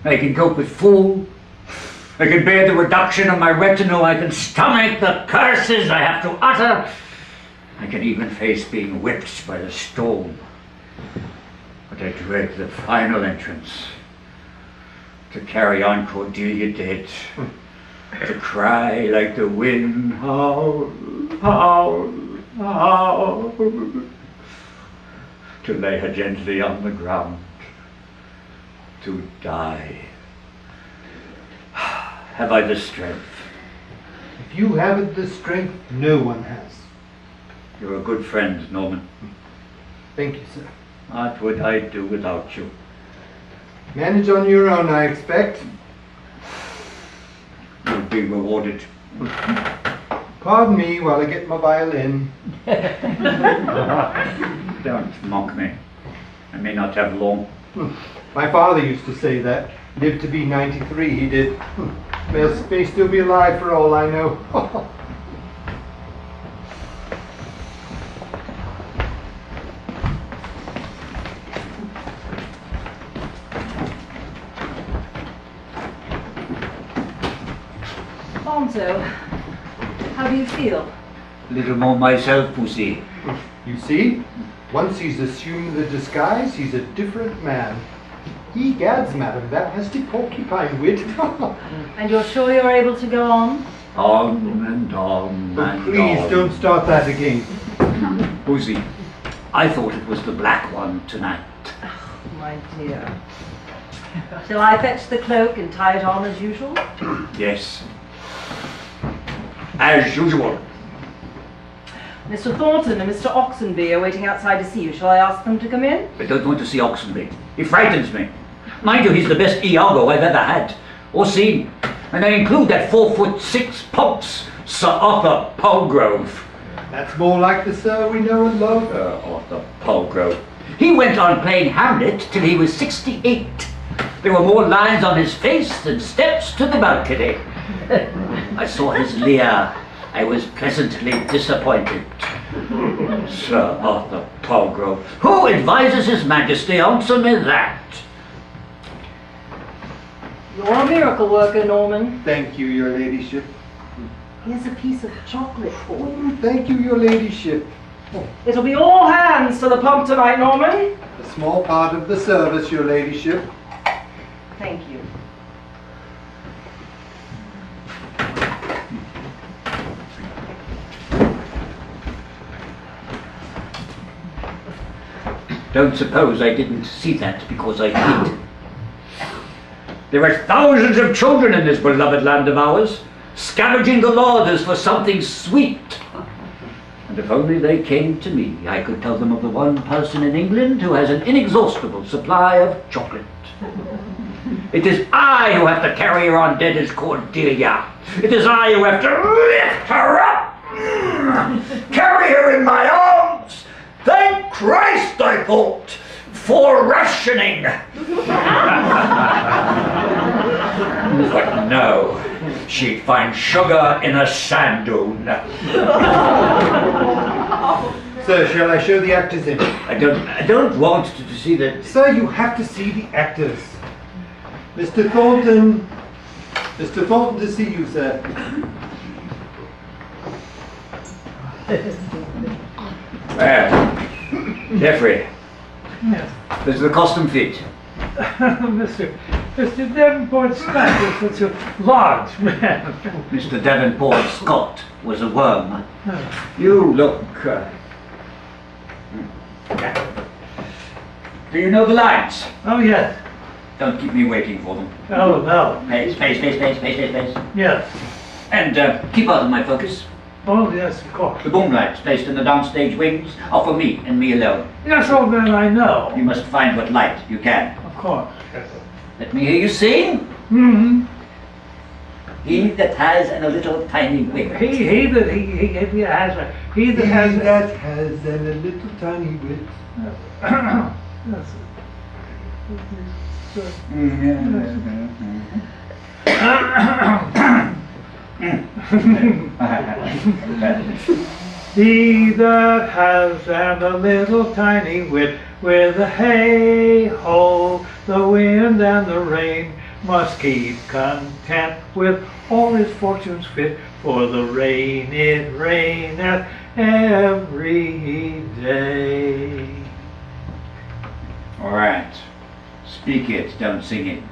I can cope with food. I can bear the reduction of my retinue. I can stomach the curses I have to utter. I can even face being whipped by the storm. But I dread the final entrance. To carry on Cordelia dead. To cry like the wind. Howl, howl, howl. To lay her gently on the ground. To die. Have I the strength? If you haven't the strength, no one has. You're a good friend, Norman. Thank you, sir. What would I do without you? Manage on your own, I expect. You'll be rewarded. Pardon me while I get my violin. Don't mock me. I may not have long. My father used to say that. Lived to be 93, he did. May still be alive for all I know. Alfonso, how do you feel? A little more myself, Pussy. You see? Once he's assumed the disguise, he's a different man. Egads, madam, that has the porcupine wit. And you're sure you're able to go on? On and on Oh, and please on. don't start that again. Pussy, I thought it was the black one tonight. My dear. Shall I fetch the cloak and tie it on as usual? Yes. As usual. Mr. Thornton and Mr. Oxenby are waiting outside to see you. Shall I ask them to come in? I don't want to see Oxenby. He frightens me. Mind you, he's the best Iago I've ever had or seen. And I include that 4'6" pops, Sir Arthur Palgrove. That's more like the sir we know and love. Arthur Palgrove. He went on playing Hamlet till he was 68. There were more lines on his face than steps to the balcony. I saw his leer. I was pleasantly disappointed. Sir Arthur Palgrove. Who advises His Majesty? Answer me that. You're a miracle worker, Norman. Thank you, your ladyship. Here's a piece of chocolate for you. Thank you, your ladyship. It'll be all hands to the pump tonight, Norman. A small part of the service, your ladyship. Thank you. Don't suppose I didn't see that because I did. There are thousands of children in this beloved land of ours, scavenging the larders for something sweet. And if only they came to me, I could tell them of the one person in England who has an inexhaustible supply of chocolate. It is I who have to carry her on dead as Cordelia. It is I who have to lift her up, carry her in my arms. Thank Christ, I thought, for rationing. But no, she'd find sugar in a sand dune. Sir, shall I show the actors in? I don't want to see that. Sir, you have to see the actors. Mr. Thornton. Mr. Thornton to see you, sir. Jeffrey. Yes. This is the costume fit. Mr. Davenport Scott is such a large man. Mr. Davenport Scott was a worm. You look... Do you know the lines? Oh, yes. Don't keep me waiting for them. Oh, no. Pace. Yes. And keep out of my focus. Oh, yes, of course. The boom lights placed in the downstage wings are for me and me alone. Yes, old man, I know. You must find what light you can. Of course. Let me hear you sing. Mm-hmm. He that has a little tiny wing. He that has a little tiny wit. Yes. He that has and a little tiny wit, with a hey-ho, the wind and the rain, must keep content with all his fortunes fit, for the rain it raineth every day. All right. Speak it, don't sing it.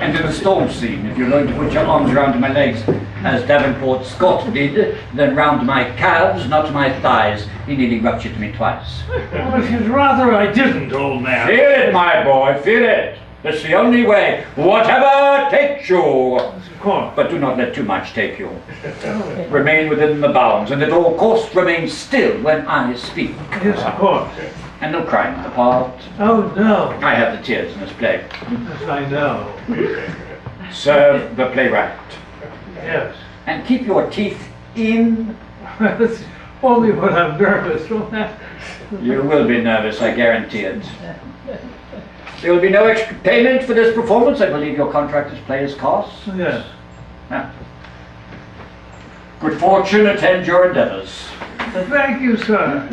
And in the storm scene, if you're going to put your arms around my legs, as Davenport Scott did, then round my calves, not my thighs. He nearly ruptured me twice. Well, if you'd rather I didn't, old man. Feel it, my boy, feel it. That's the only way. Whatever takes you. Of course. But do not let too much take you. Remain within the bounds, and at all costs remain still when I speak. Yes, of course. And no crying on the part. Oh, no. I have the tears in this play. Yes, I know. Serve the playwright. Yes. And keep your teeth in. That's only when I'm nervous, old man. You will be nervous, I guarantee it. There will be no extra payment for this performance. I believe your contract is player's costs. Yes. Huh? Good fortune attend your endeavors. Thank you, sir.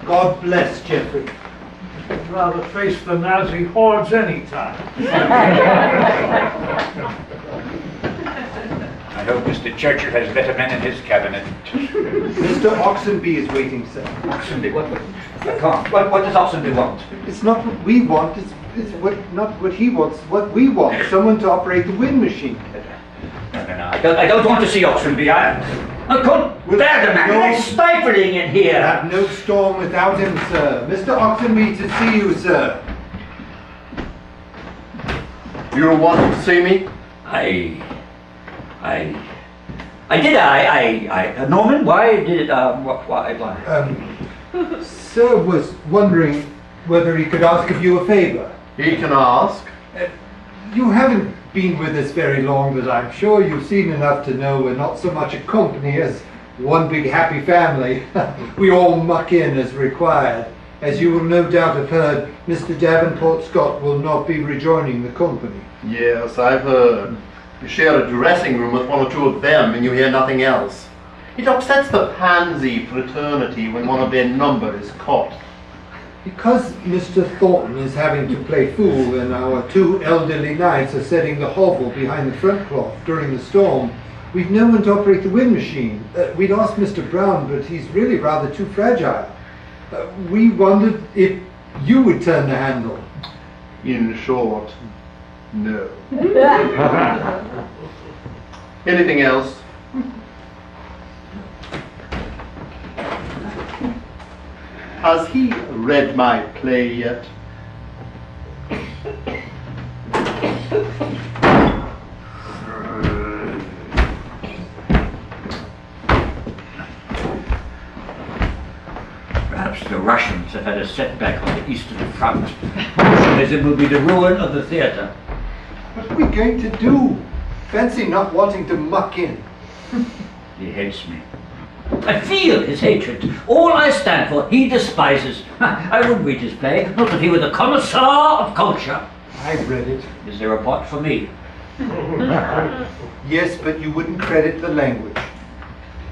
God bless Jeffrey. I'd rather face the Nazi hordes anytime. I hope Mr. Churchill has better men in his cabinet. Mr. Oxenby is waiting, sir. Oxenby, what? I can't. What does Oxenby want? It's not what we want, it's not what he wants, what we want. Someone to operate the wind machine. No. I don't want to see Oxenby. I couldn't bear the man. It's stifling in here. Have no storm without him, sir. Mr. Oxenby to see you, sir. You wanted to see me? Norman, why did, why? Sir was wondering whether he could ask of you a favor. He can ask. You haven't been with us very long, but I'm sure you've seen enough to know we're not so much a company as one big happy family. We all muck in as required. As you will no doubt have heard, Mr. Davenport Scott will not be rejoining the company. Yes, I've heard. You share a dressing room with one or two of them and you hear nothing else. It upsets the pansy fraternity when one of their number is caught. Because Mr. Thornton is having to play fool and our two elderly knights are setting the hovel behind the front cloth during the storm, we've no one to operate the wind machine. We'd asked Mr. Brown, but he's really rather too fragile. We wondered if you would turn the handle. In short, no. Anything else? Has he read my play yet? Perhaps the Russians have had a setback on the Eastern Front. Bolshevism will be the ruin of the theatre. What are we going to do? Fancy not wanting to muck in. He hates me. I feel his hatred. All I stand for, he despises. I wouldn't read his play, not if he were the connoisseur of culture. I've read it. Is there a pot for me? Yes, but you wouldn't credit the language.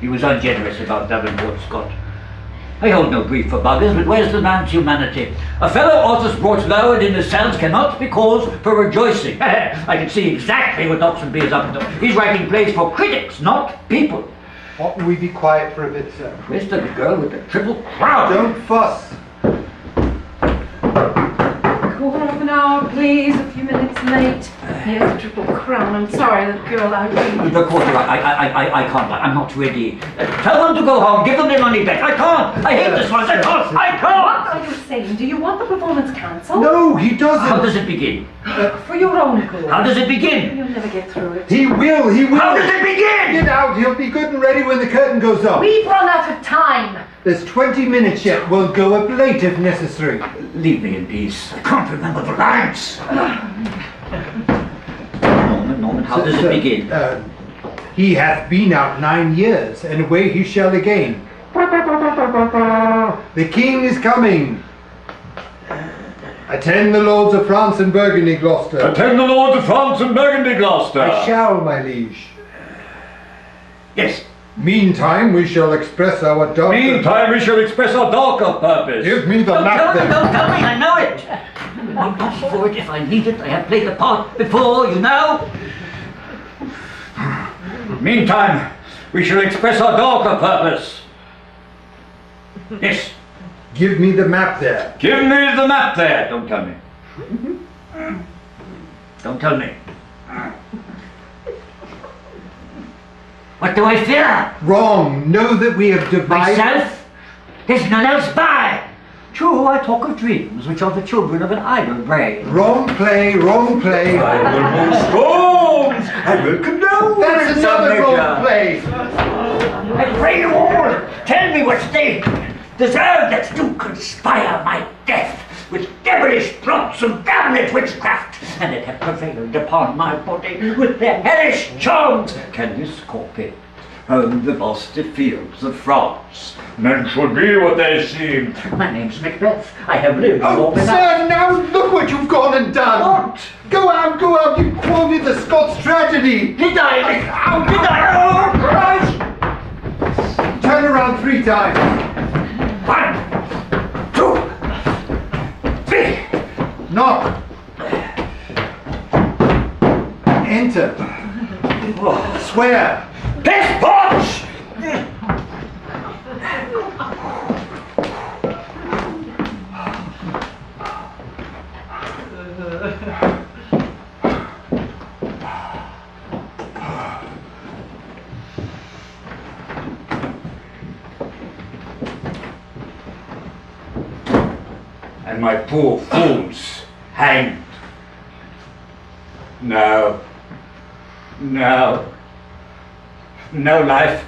He was ungenerous about Davenport Scott. I hold no grief for buggers, but where's the man's humanity? A fellow author's brought low and in the sands cannot be cause for rejoicing. I can see exactly what Oxenby is up to. He's writing plays for critics, not people. Oughtn't we be quiet for a bit, sir? Where's the girl with the triple crown? Don't fuss. Quarter of an hour, please. A few minutes late. Yes, Triple Crown. I'm sorry, the girl I read. The quarter, I can't. I'm not ready. Tell them to go home. Give them their money back. I can't. I hate this one. I can't. I can't. What are you saying? Do you want the performance cancelled? No, he doesn't. How does it begin? For your own good. How does it begin? You'll never get through it. He will. How does it begin? Get out. He'll be good and ready when the curtain goes up. We've run out of time. There's 20 minutes yet. We'll go up late if necessary. Leave me in peace. I can't remember the lines. Norman, how does it begin? He hath been out 9 years, and away he shall again. The king is coming. Attend the lords of France and Burgundy, Gloucester. Attend the lords of France and Burgundy, Gloucester. I shall, my liege. Yes. Meantime, we shall express our darker... Meantime, we shall express our darker purpose. Give me the Don't map tell me, then. don't tell me, I know it. I'm not for it if I need it. I have played the part before, you know. Meantime, we shall express our darker purpose. Yes. Give me the map there. Give me the map there. Don't tell me. Don't tell me. What do I fear? Wrong. Know that we have divided... Myself? There's none else by. True, I talk of dreams, which are the children of an idle brain. Wrong play, wrong play. I will move stones. I will condone. That's in some another measure. wrong play. I pray you all, tell me what they deserve that do conspire my death with devilish plots of damned witchcraft, and that have prevailed upon my body with their hellish charms. Can this corpse own the vasty fields of France? Men should be what they seem. My name's Macbeth. I have lived Oh, long enough. sir, now look what you've gone and done. What? Go out, you quoted the Scots tragedy. Did I? How did I? Oh, Christ! Turn around 3 times. 1, 2, 3. Knock. Enter. Swear. Piss potch! And my poor fools hanged. No. No. No life.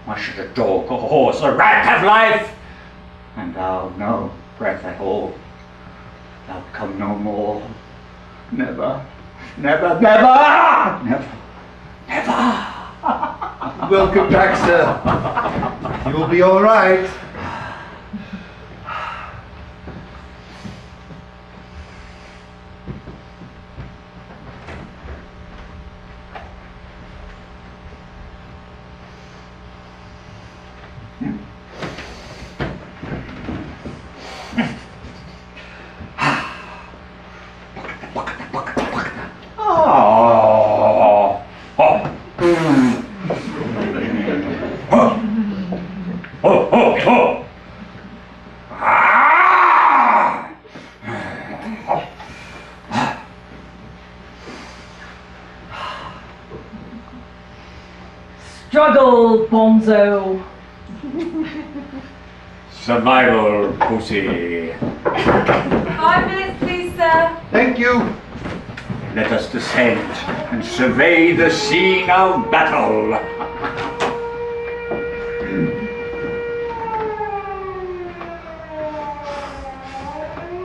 Why should a dog, a horse, a rat have life? And thou no breath at all. Thou come no more. Never, never, never, never, never. Welcome back, sir. You'll be all right. Struggle, Bonzo. Survival, pussy. 5 minutes, please, sir. Thank you. Let us descend and survey the scene of battle.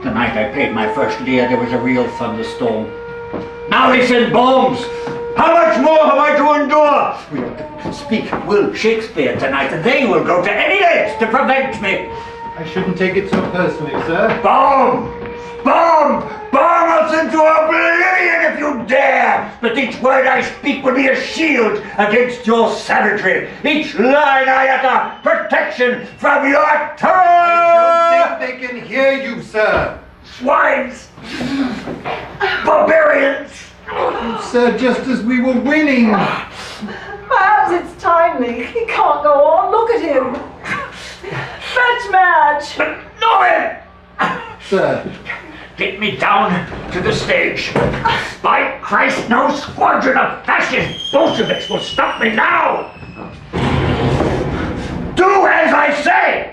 The night I paid my first lire, there was a real thunderstorm. Now they send bombs! How much more have I to endure? We have to speak Will Shakespeare tonight, and they will go to any lengths to prevent me. I shouldn't take it so personally, sir. Bomb! Bomb! Bomb us into oblivion if you dare! But each word I speak will be a shield against your savagery. Each line I utter, protection from your terror! I don't think they can hear you, sir. Swines! Barbarians! Sir, just as we were winning. Perhaps it's timely. He can't go on. Look at him. Madge! Norman! Sir. Get me down to the stage. By Christ, no squadron of fascist Bolsheviks will stop me now! Do as I say!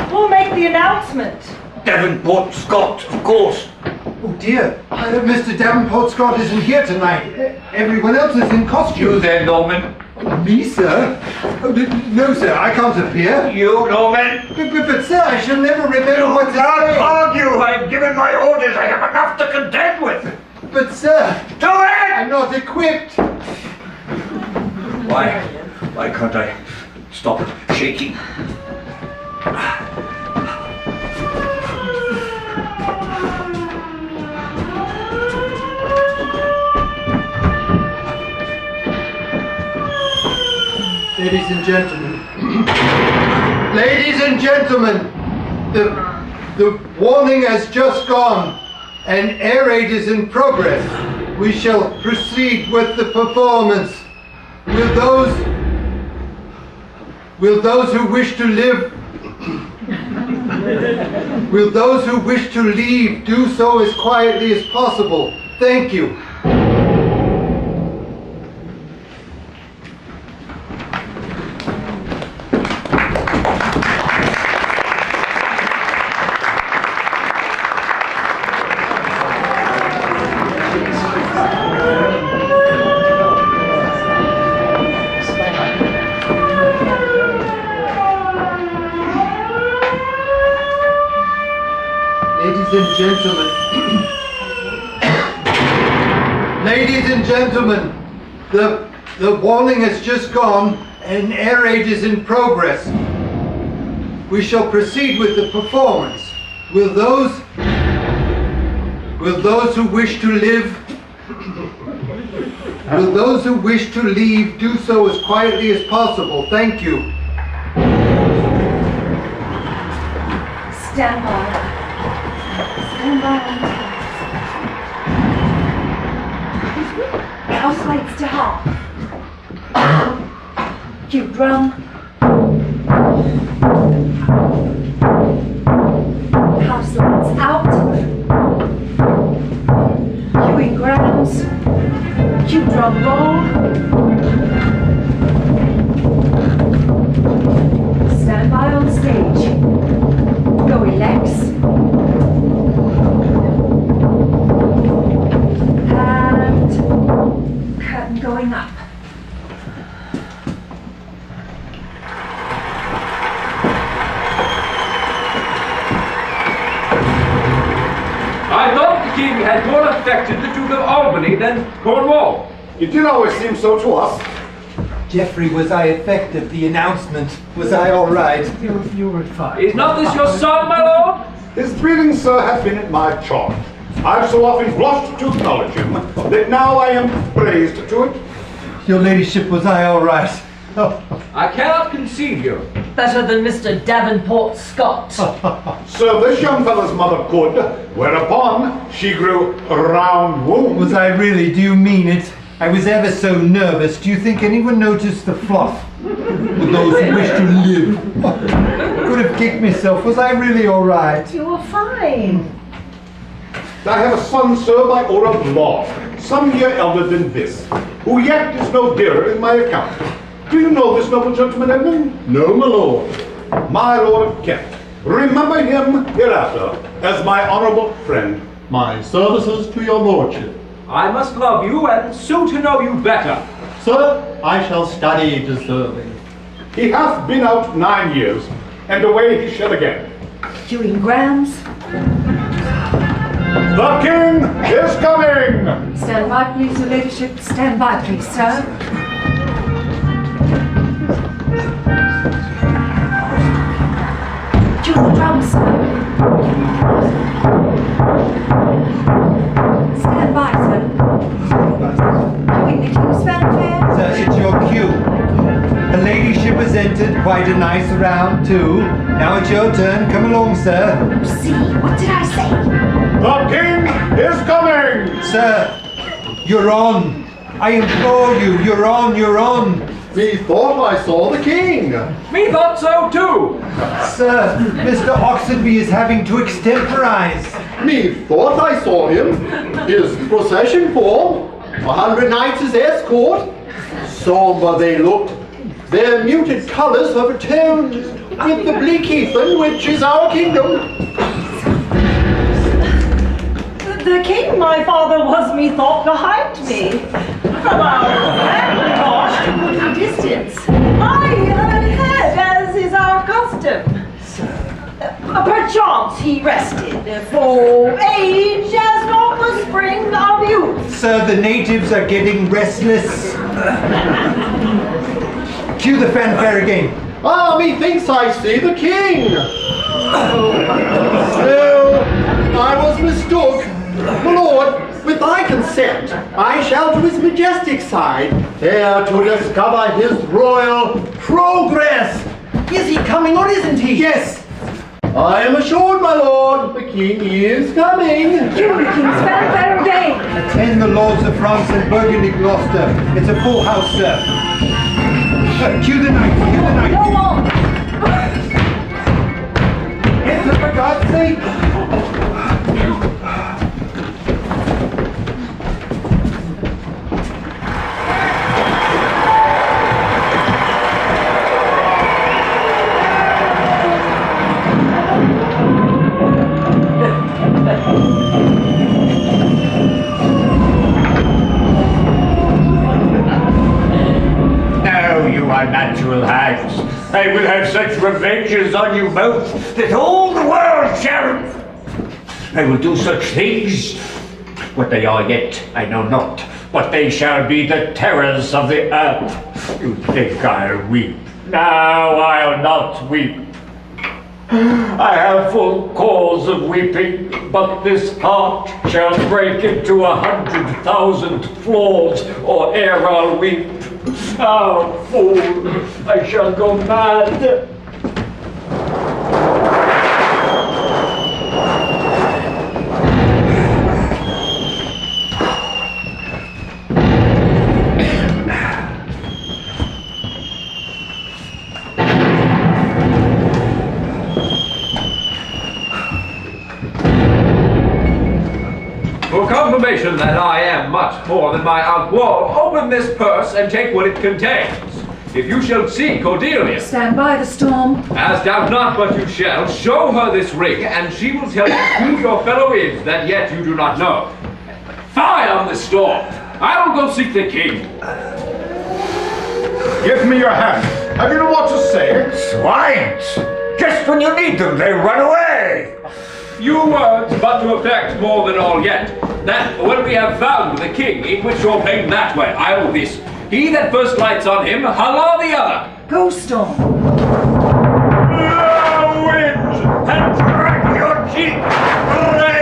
Who'll make the announcement? Davenport Scott, of course. Oh dear, Mr. Davenport Scott isn't here tonight. Everyone else is in costume. You there, Norman? Me, sir? Oh, no, sir, I can't appear. You, Norman? But sir, I shall never remember what to Don't say. argue! I've given my orders. I have enough to contend with. But sir, Do it! I'm not equipped. Why can't I stop shaking? Ladies and gentlemen, ladies and gentlemen, the warning has just gone and air raid is in progress. We shall proceed with the performance. Will those who wish to live, will those who wish to leave do so as quietly as possible? Thank you. Ladies and gentlemen, the warning has just gone and air raid is in progress. We shall proceed with the performance. Will those who wish to live, will those who wish to leave do so as quietly as possible? Thank you. Stand by. Stand by. House lights to half. Cue drum. House lights out. Cueing grounds. Cue drum roll. Stand by on stage. Go elects. And curtain going up. I thought the king had more affected the Duke of Albany than Cornwall. It did always seem so to us. Jeffrey, was I effective? The announcement, was I all right? You were fine. Is not this your son, my lord? His breeding, sir, has been at my charge. I've so often blushed to acknowledge him that now I am praised to it. Your ladyship, was I all right? I cannot conceive you. Better than Mr. Davenport Scott. So this young fellow's mother could, whereupon she grew round womb. Was I really? Do you mean it? I was ever so nervous. Do you think anyone noticed the fluff? With those who wish to live. Could have kicked myself. Was I really all right? You were fine. I have a son, sir, by order of law, some year elder than this, who yet is no dearer in my account. Do you know this noble gentleman, Edmund? No, my lord. My Lord of Kent. Remember him hereafter as my honorable friend. My services to your lordship. I must love you and so to know you better. Sir, I shall study deserving. He hath been out 9 years, and away he shall again. Queuing grams. The king is coming! Stand by, please, your ladyship. Stand by, please, sir. Cue the drums, sir. Stand by, sir. Queuing the king's fanfare. Sir, it's your cue. Her ladyship has entered. Quite a nice round, too. Now it's your turn. Come along, sir. See, what did I say? The king is coming! Sir, you're on. I implore you, you're on, you're on. Methought I saw the king. Me thought so too. Sir, Mr. Oxenby is having to extemporize. Methought I saw him. His procession form. 100 knights as escort. Somber they looked. Their muted colours have atoned with the bleak heathen, which is our kingdom. The king, my father, was methought behind me. From our vantage distance, I ahead, as is our custom. Perchance he rested, for age has not the spring of youth. Sir, the natives are getting restless. Cue the fanfare again. Ah, methinks I see the king. No, I was mistook. My lord, with thy consent, I shall to his majestic side, there to discover his royal progress. Is he coming or isn't he? Yes. I am assured, my lord, the king is coming. Cue the king's fanfare again. Attend the lords of France and Burgundy, Gloucester. It's a full house, sir. Cue the knight, cue the knight. Go on. Enter, for God's sake. Unnatural hags. I will have such revenges on you both that all the world shall. I will do such things. What they are yet, I know not, but they shall be the terrors of the earth. You think I'll weep? No, I'll not weep. I have full cause of weeping, but this heart shall break into 100,000 flaws, or ere I'll weep. Oh, fool! I shall go mad! For confirmation that I am much more than my Aunt Wall, open this purse and take what it contains. If you shall see Cordelia, Stand by the storm. as doubt not but you shall, show her this ring, and she will tell you who your fellow is that yet you do not know. Fie on this storm! I will go seek the king. Give me your hand. Have you no what to say? Swines! Just when you need them, they run away! Few words, but to effect more than all yet. That when we have found the king, in which you're playing that way, I will this. He that first lights on him, holla the other. Go, storm. Wind! And drag your cheek! Rain!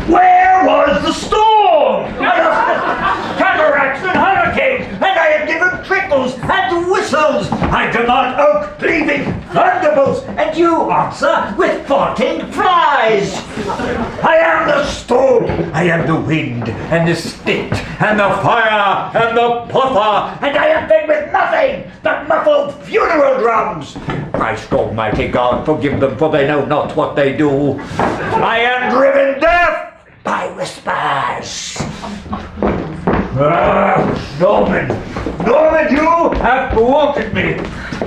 Where was the storm? I have cataracts and hurricanes, and I have given trickles and whistles. I demand oak cleaving thunderbolts, and you answer with farting flies. I am the storm, I am the wind, and the spit, and the fire, and the pother, and I have been with nothing but muffled funeral drums. Christ Almighty God, forgive them, for they know not what they do. I am driven deaf by whispers. Norman, you have thwarted me.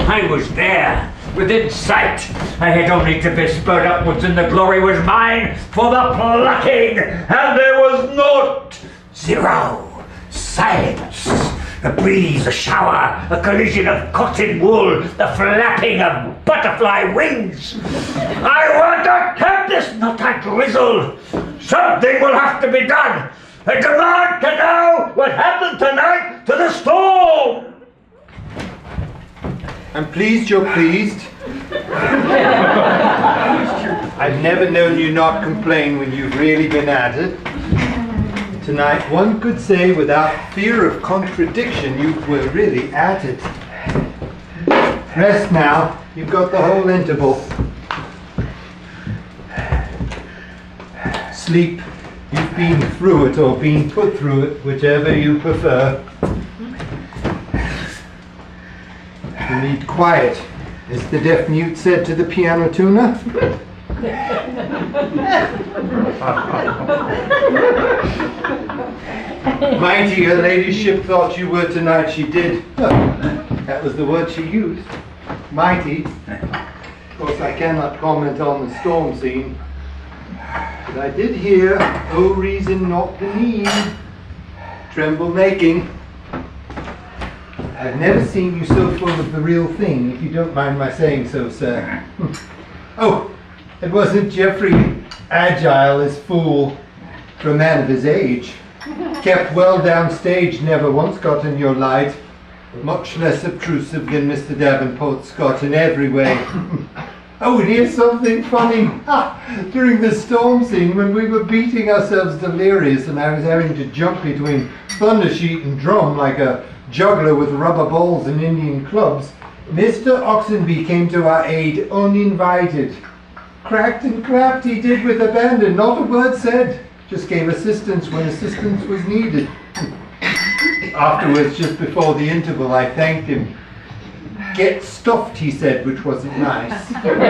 I was there, within sight. I had only to be spurred upwards, and the glory was mine for the plucking, and there was naught. Zero. Silence. A breeze, a shower, a collision of cotton wool, the flapping of butterfly wings. I want a tempest, not a drizzle. Something will have to be done. I demand to know what happened tonight to the storm. I'm pleased you're pleased. I've never known you not complain when you've really been at it. Tonight, one could say without fear of contradiction, you were really at it. Rest now. You've got the whole interval. Sleep. You've been through it or been put through it, whichever you prefer. You need quiet, as the deaf mute said to the piano tuner. Mighty, her ladyship thought you were tonight, she did. That was the word she used. Mighty. Of course, I cannot comment on the storm scene. But I did hear, oh reason not the need, tremble making. I've never seen you so full of the real thing, if you don't mind my saying so, sir. Oh, it wasn't Geoffrey agile as fool for a man of his age. Kept well downstage, never once got in your light. Much less obtrusive than Mr. Davenport Scott in every way. Oh, and here's something funny. During the storm scene, when we were beating ourselves delirious and I was having to jump between thunder sheet and drum like a juggler with rubber balls and Indian clubs, Mr. Oxenby came to our aid uninvited. Cracked and clapped he did with abandon, not a word said. Just gave assistance when assistance was needed. Afterwards, just before the interval, I thanked him. Get stuffed, he said, which wasn't nice. And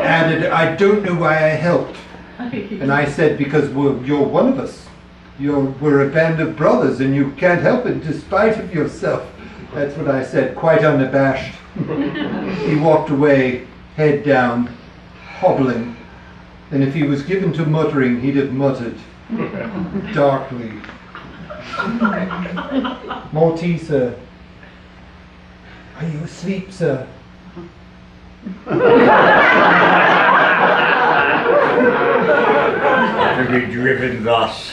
added, I don't know why I helped. And I said, because you're one of us. We're a band of brothers and you can't help it despite of yourself. That's what I said, quite unabashed. He walked away, head down, hobbling. And if he was given to muttering, he'd have muttered darkly. More tea, sir. Are you asleep, sir? To be driven thus,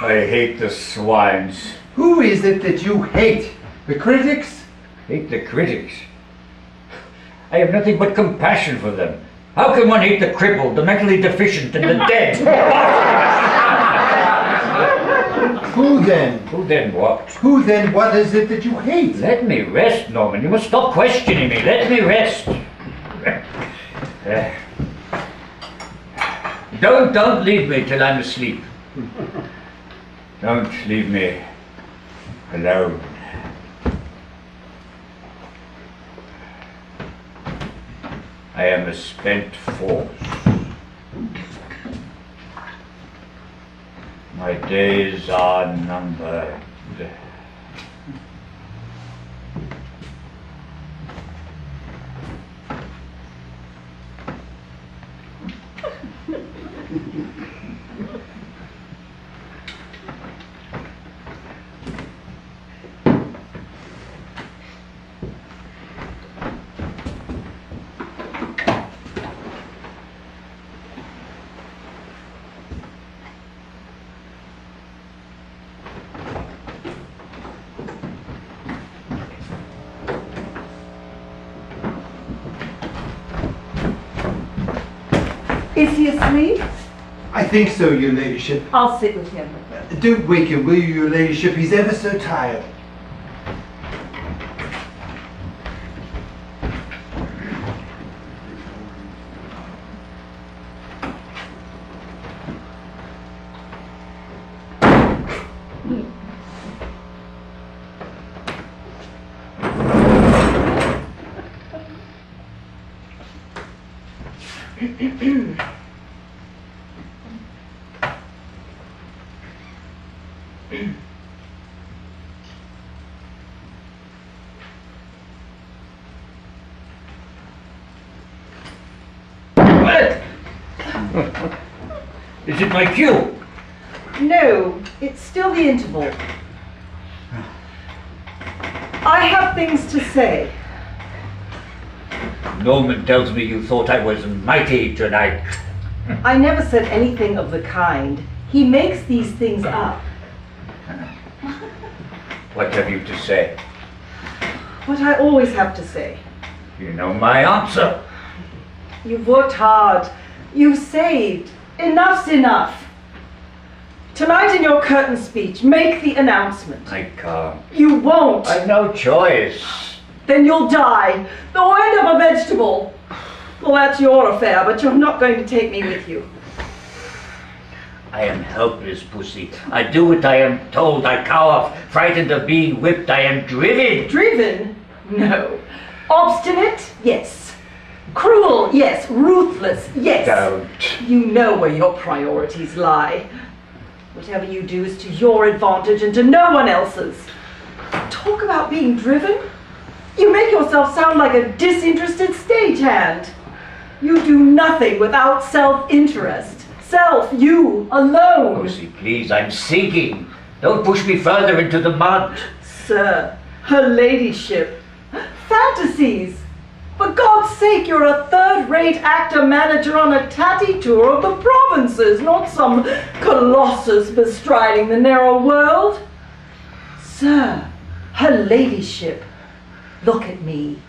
I hate the swines. Who is it that you hate? The critics? Hate the critics? I have nothing but compassion for them. How can one hate the crippled, the mentally deficient, and the dead? Who then? Who then what? Who then what is it that you hate? Let me rest, Norman. You must stop questioning me. Let me rest. Don't leave me till I'm asleep. Don't leave me alone. I am a spent force. My days are numbered. Is he asleep? I think so, your ladyship. I'll sit with him. Don't wake him, will you, your ladyship? He's ever so tired. Is it my cue? No, it's still the interval. I have things to say. Norman tells me you thought I was mighty tonight. I never said anything of the kind. He makes these things up. What have you to say? What I always have to say. You know my answer. You've worked hard. You've saved. Enough's enough. Tonight in your curtain speech, make the announcement. I can't. You won't. I've no choice. Then you'll die. They'll end up a vegetable. Well, that's your affair, but you're not going to take me with you. I am helpless, pussy. I do what I am told. I cower, frightened of being whipped. I am driven. Driven? No. Obstinate? Yes. Cruel? Yes. Ruthless? Yes. Don't. You know where your priorities lie. Whatever you do is to your advantage and to no one else's. Talk about being driven? You make yourself sound like a disinterested stagehand. You do nothing without self-interest. Self, you, alone. Pussy, please, I'm sinking. Don't push me further into the mud. Sir, her ladyship. Fantasies. For God's sake, you're a third-rate actor-manager on a tatty tour of the provinces, not some colossus bestriding the narrow world. Sir, her ladyship. Look at me,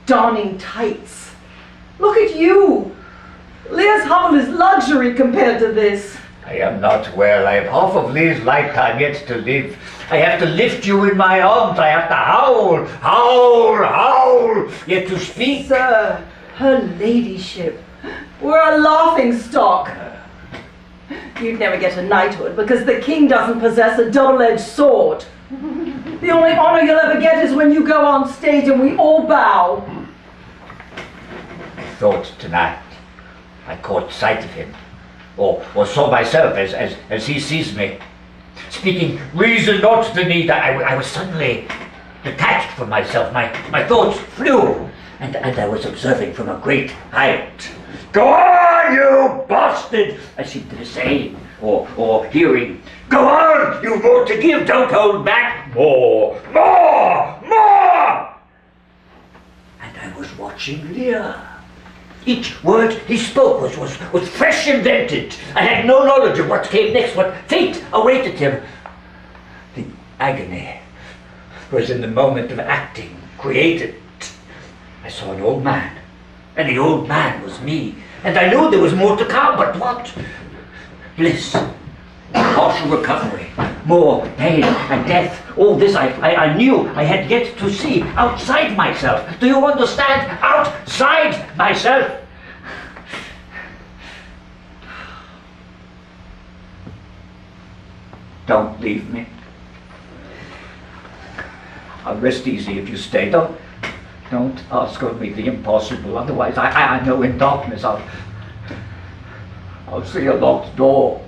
donning tights. Look at you. Lear's Hubble is luxury compared to this. I am not well. I have half of Lee's lifetime yet to live. I have to lift you in my arms. I have to howl, howl, howl, yet to speak. Sir, her ladyship. We're a laughing stock. You'd never get a knighthood because the king doesn't possess a double-edged sword. The only honor you'll ever get is when you go on stage and we all bow. I thought tonight I caught sight of him, or saw myself as he sees me. Speaking reason, not the need, I was suddenly detached from myself. My thoughts flew, and I was observing from a great height. Go on, you bastard! I seemed to say, or hearing, go on, you've more to give, don't hold back. More, more, more! And I was watching Lear. Each word he spoke was fresh invented. I had no knowledge of what came next, what fate awaited him. The agony was in the moment of acting, created. I saw an old man, and the old man was me, and I knew there was more to come, but what? Bliss, partial recovery, more pain and death. All this I knew I had yet to see outside myself. Do you understand? Outside myself. Don't leave me. I'll rest easy if you stay. Don't ask of me the impossible. Otherwise, I know in darkness I'll see a locked door.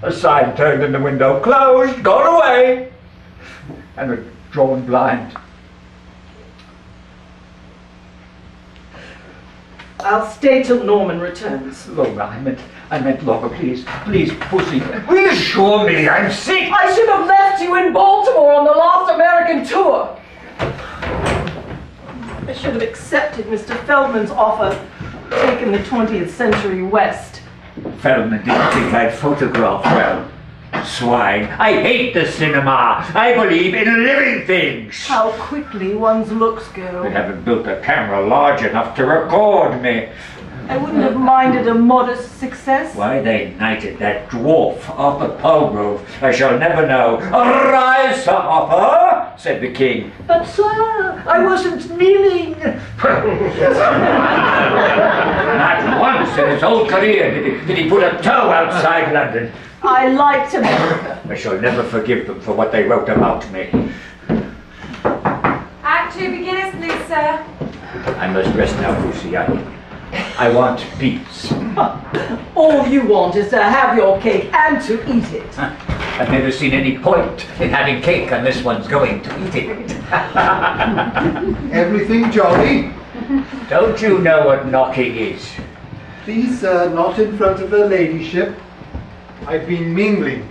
A sign turned in the window, closed, gone away, and a drawn blind. I'll stay till Norman returns. Longer, I meant longer, please, pussy, reassure me, I'm sick. I should have left you in Baltimore on the last American tour. I should have accepted Mr. Feldman's offer, taken the 20th Century West. Feldman didn't think I'd photograph well. Swine. I hate the cinema. I believe in living things. How quickly one's looks go. They haven't built a camera large enough to record me. I wouldn't have minded a modest success. Why they knighted that dwarf Arthur Palgrove, I shall never know. Arise, Sir Arthur, said the king. But sir, I wasn't kneeling. Not once in his whole career did he put a toe outside London. I liked America. I shall never forgive them for what they wrote about me. Act 2 beginners, please, sir. I must rest now, Lucy. I want peace. All you want is to have your cake and to eat it. I've never seen any point in having cake unless one's going to eat it. Everything jolly? Don't you know what knocking is? Please, sir, not in front of her ladyship. I've been mingling.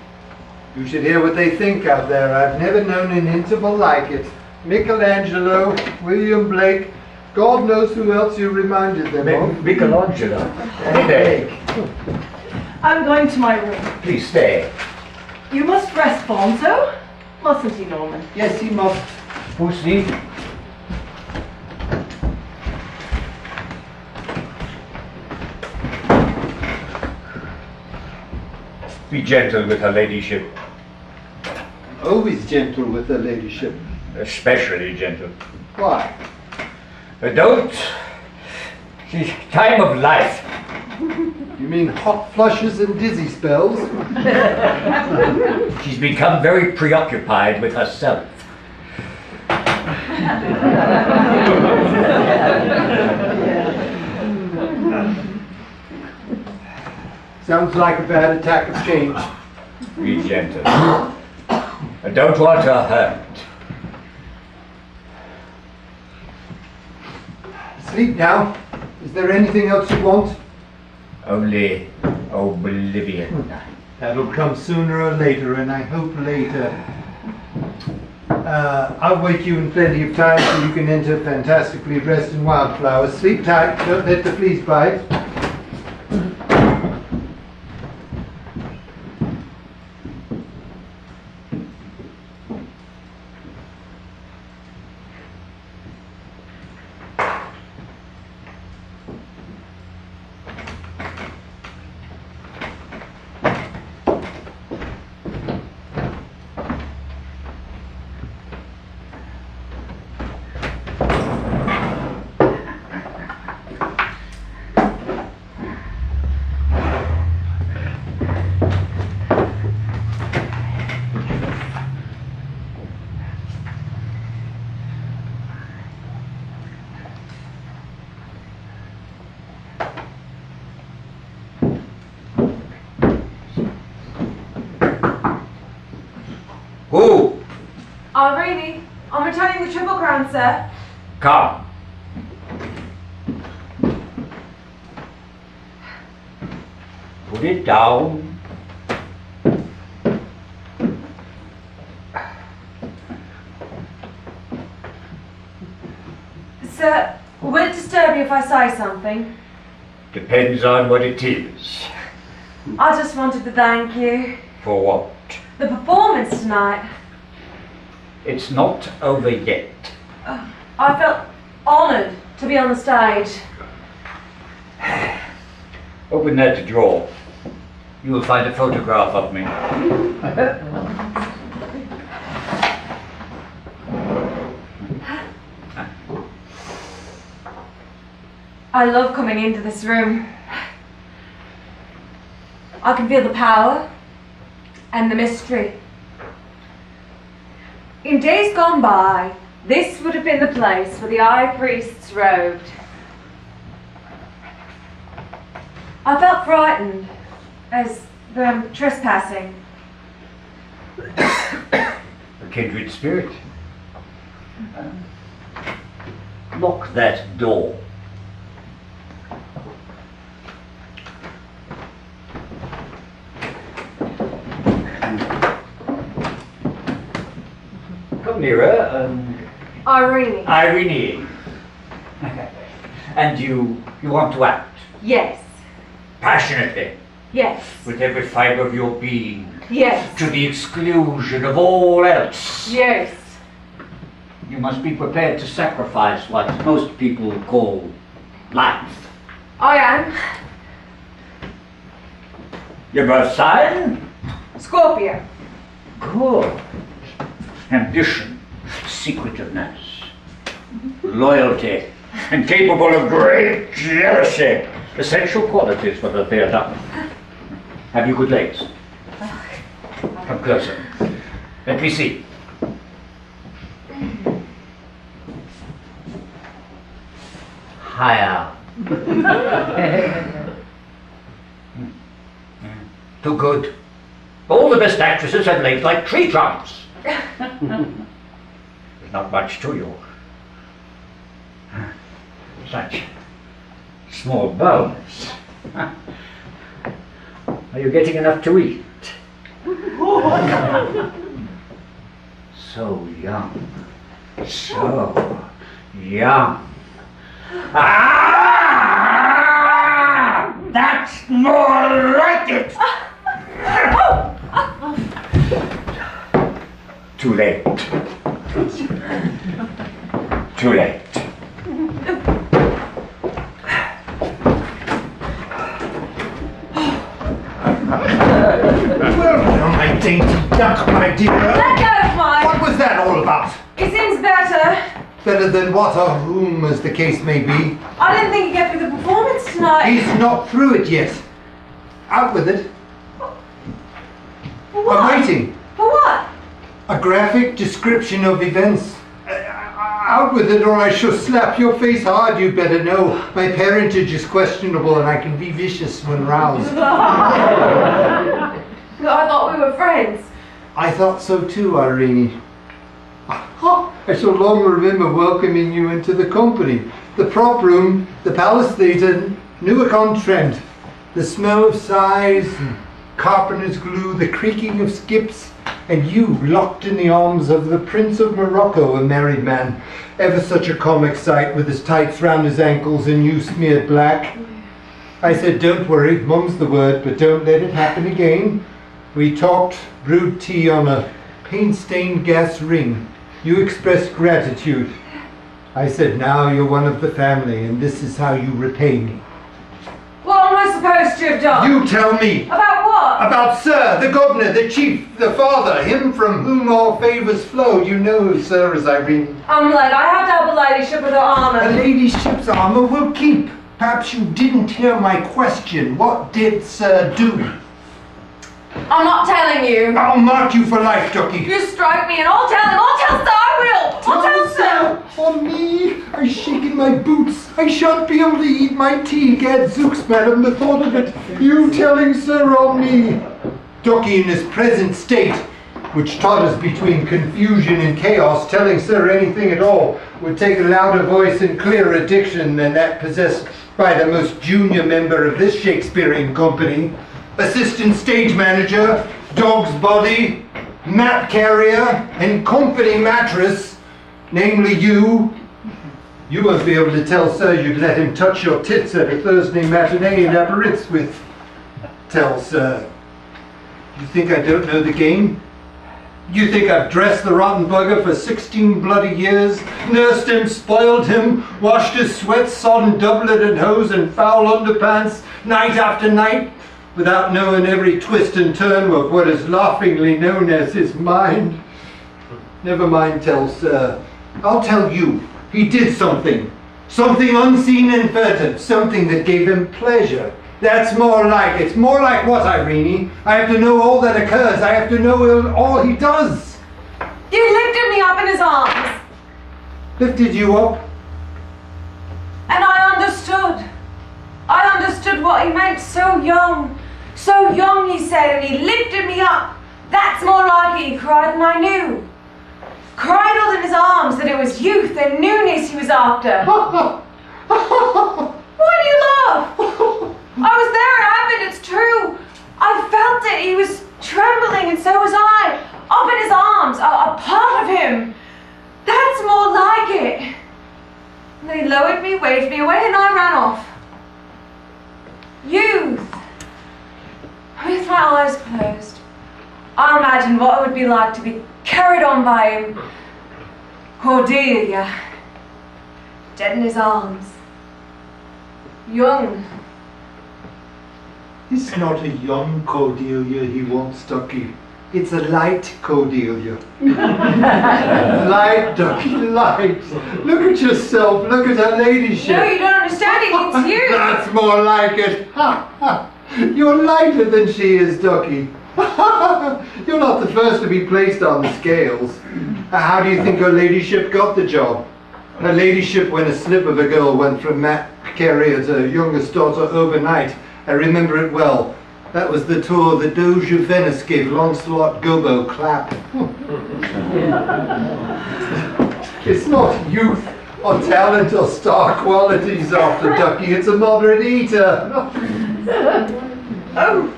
You should hear what they think out there. I've never known an interval like it. Michelangelo, William Blake, God knows who else you reminded them of. Michelangelo? Blake. I'm going to my room. Please stay. You must rest, Bonzo. Mustn't he, Norman? Yes, he must. Pussy. Be gentle with her ladyship. Always gentle with her ladyship. Especially gentle. Why? Don't. She's time of life. You mean hot flushes and dizzy spells? She's become very preoccupied with herself. Sounds like a bad attack of change. Be gentle. I don't want her hurt. Sleep now. Is there anything else you want? Only oblivion. That'll come sooner or later, and I hope later. I'll wake you in plenty of time so you can enter fantastically dressed in wildflowers. Sleep tight, don't let the fleas bite. Who? Irene, I'm returning the Triple Crown, sir. Come. Put it down. Sir, will it disturb you if I say something? Depends on what it is. I just wanted to thank you. For what? The performance tonight. It's not over yet. I felt honoured to be on the stage. Open that drawer. You will find a photograph of me. I love coming into this room. I can feel the power and the mystery. In days gone by, this would have been the place where the high priests roved. I felt frightened as them trespassing. A kindred spirit. Lock that door. Come nearer. Irene. Irene. And you want to act? Yes. Passionately? Yes. With every fibre of your being? Yes. To the exclusion of all else? Yes. You must be prepared to sacrifice what most people call life. I am. Your birth sign? Scorpio. Good. Ambition, secretiveness, loyalty, and capable of great jealousy. Essential qualities for the theatre. Have you good legs? Come closer. Let me see. Higher. Too good. All the best actresses have legs like tree trunks. There's not much to you. Such small bones. Are you getting enough to eat? So young. So young. Ah! That's more like it! Too late. Too late. Well, my dainty duck, my dear. Let go of mine. What was that all about? It seems better. Better than what or whom, as the case may be. I didn't think you'd get through the performance tonight. He's not through it yet. Out with it. For what? I'm waiting. For what? A graphic description of events. Out with it or I shall slap your face hard, you better know. My parentage is questionable and I can be vicious when roused. I thought we were friends. I thought so too, Irene. I shall long remember welcoming you into the company. The prop room, the Palace Theatre, Newark-on-Trent. The smell of sighs and carpenter's glue, the creaking of skips, and you locked in the arms of the Prince of Morocco, a married man. Ever such a comic sight with his tights round his ankles and you smeared black. I said, don't worry, mum's the word, but don't let it happen again. We talked, brewed tea on a paint-stained gas ring. You expressed gratitude. I said, now you're one of the family, and this is how you repay me. What am I supposed to have done? You tell me. About what? About Sir, the governor, the chief, the father, him from whom all favours flow. You know who Sir is, Irene. I'm late. I have to help a ladyship with her armour. A ladyship's armour will keep. Perhaps you didn't hear my question. What did Sir do? I'm not telling you. I'll mark you for life, Ducky. You strike me and I'll tell him. I'll tell Sir, I will. I'll tell Sir. On me, I shake in my boots. I shan't be able to eat my tea. Gadzooks, madam, the thought of it. You telling Sir on me. Ducky in his present state, which totters between confusion and chaos, telling Sir anything at all, would take a louder voice and clearer diction than that possessed by the most junior member of this Shakespearean company. Assistant stage manager, dog's body, map carrier, and company mattress, namely you. You won't be able to tell Sir you'd let him touch your tits at a Thursday matinee in Aberystwyth. Tell Sir. You think I don't know the game? You think I've dressed the rotten bugger for 16 bloody years, nursed him, spoiled him, washed his sweat, sodden doublet and hose and foul underpants, night after night, without knowing every twist and turn of what is laughingly known as his mind? Never mind, tell Sir. I'll tell you. He did something. Something unseen and furtive. Something that gave him pleasure. That's more like. It's more like what, Irene? I have to know all that occurs. I have to know all he does. You lifted me up in his arms. Lifted you up? And I understood. I understood what he meant. So young. So young, he said, and he lifted me up. That's more like it, he cried, and I knew. Cradled in his arms that it was youth and newness he was after. Why do you laugh? I was there, it happened, it's true. I felt it, he was trembling and so was I. Up in his arms, a part of him. That's more like it. And then he lowered me, waved me away, and I ran off. Youth. With my eyes closed, I imagined what it would be like to be carried on by him. Cordelia, dead in his arms. young. It's not a young Cordelia he wants, Ducky. It's a light Cordelia. Light, Ducky, light. Look at yourself. Look at her ladyship. No, you don't understand it. It's you. That's more like it. You're lighter than she is, Ducky. You're not the first to be placed on the scales. How do you think her ladyship got the job? Her ladyship, when a slip of a girl went from Matt Carrier to youngest daughter overnight, I remember it well. That was the tour the Doge of Venice gave Lancelot Gobbo clap. It's not youth or talent or star qualities after Ducky, it's a moderate eater. Oh,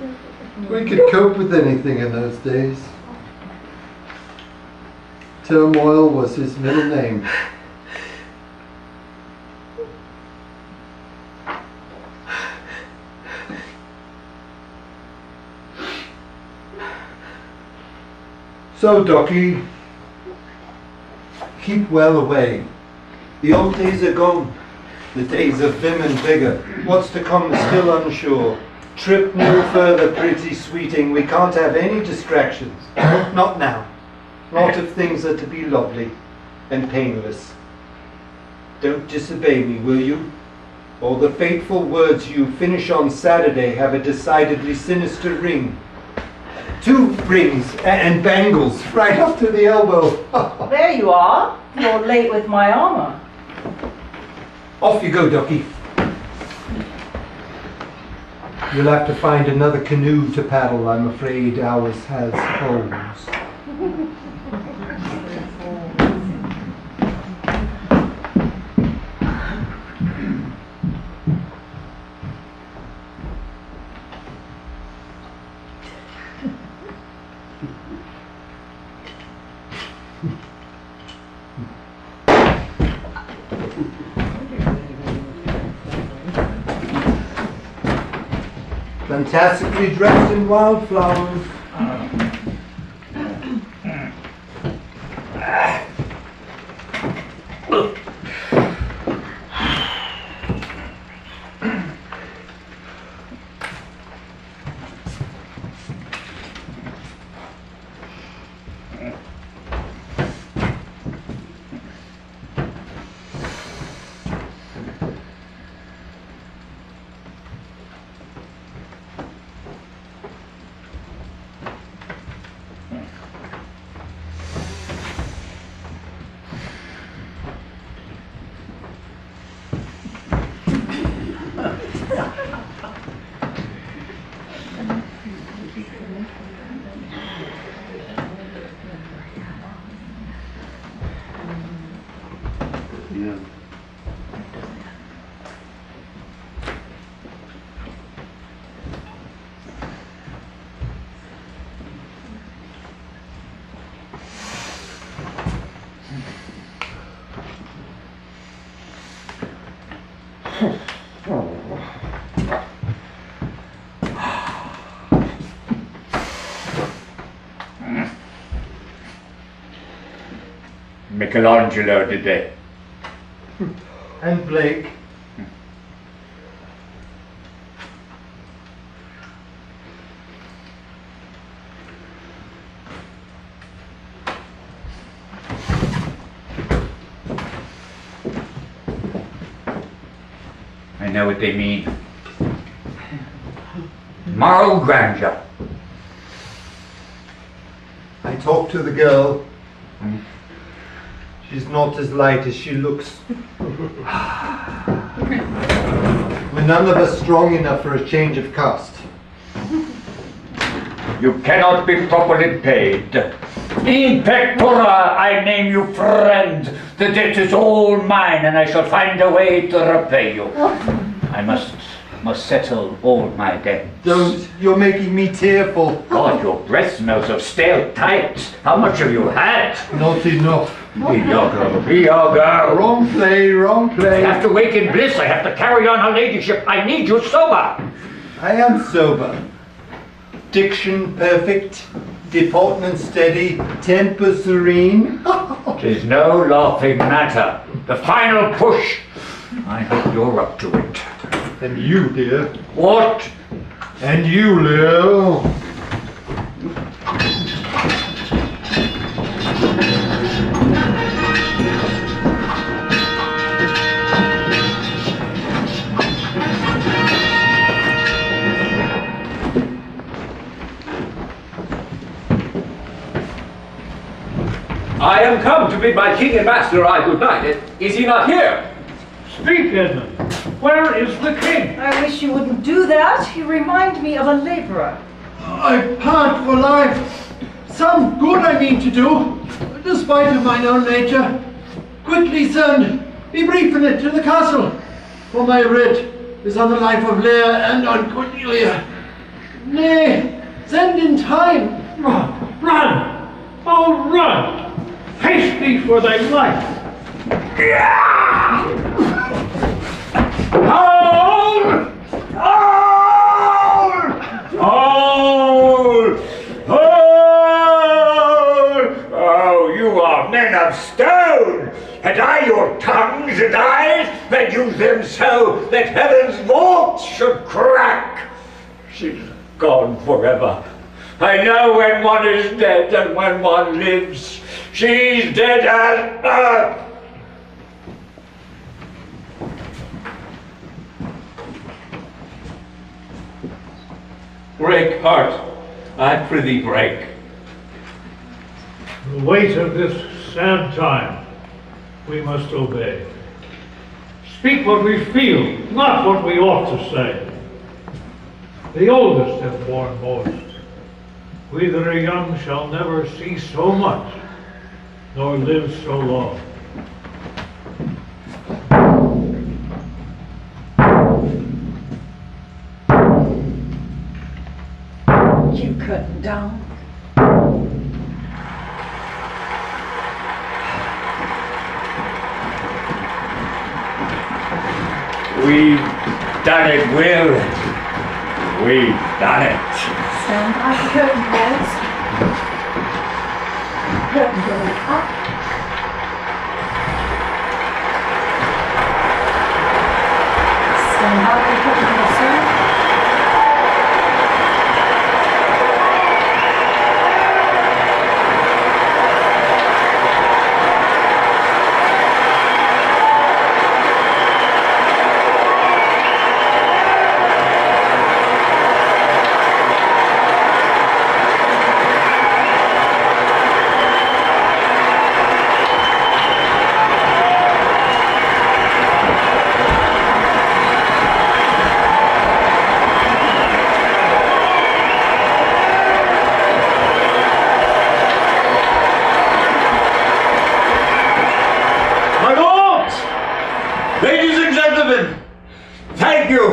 we could cope with anything in those days. Turmoil was his middle name. So, Ducky, keep well away. The old days are gone. The days of vim and vigour. What's to come is still unsure. Trip no further, pretty sweeting. We can't have any distractions. Not now. Not if things are to be lovely and painless. Don't disobey me, will you? Or the fateful words you finish on Saturday have a decidedly sinister ring. 2 rings and bangles right up to the elbow. There you are. You're late with my armour. Off you go, Ducky. You'll have to find another canoe to paddle. I'm afraid ours has holes. Fantastically dressed in wildflowers. Michelangelo did they? And Blake. I know what they mean. Moral grandeur. I talked to the girl. She's not as light as she looks. We're none of us strong enough for a change of caste. You cannot be properly paid. In pectora, I name you friend. The debt is all mine, and I shall find a way to repay you. I must settle all my debts. Don't. You're making me tearful. God, your breath smells of stale tights. How much have you had? Not enough. Be your girl. Be your girl. Wrong play, wrong play. I have to wake in bliss. I have to carry on her ladyship. I need you sober. I am sober. Diction perfect. Deportment steady. Temper serene. 'Tis no laughing matter. The final push. I hope you're up to it. And you, dear. What? And you, Leo. I am come to bid my king and master I good night. Is he not here? Speak, Edmund. Where is the king? I wish you wouldn't do that. You remind me of a labourer. I pant for life. Some good I mean to do, despite of mine own nature. Quickly send, be briefing it to the castle, for my writ is on the life of Lear and on Cornelia. Nay, send in time. Run! Oh, run! Haste thee for thy life! Hold! Hold! Hold! Hold! Oh, you are men of stone! Had I your tongues and eyes, that use them so that heaven's vaults should crack? She's gone forever. I know when one is dead and when one lives. She's dead as earth. Break, heart. I prithee break. The weight of this sad time we must obey. Speak what we feel, not what we ought to say. The oldest have borne most. We that are young shall never see so much, nor live so long. You curtain down. We've done it, Will. We've done it. Stand by the curtain walls. Curtain going up. Stand by the curtain walls, sir.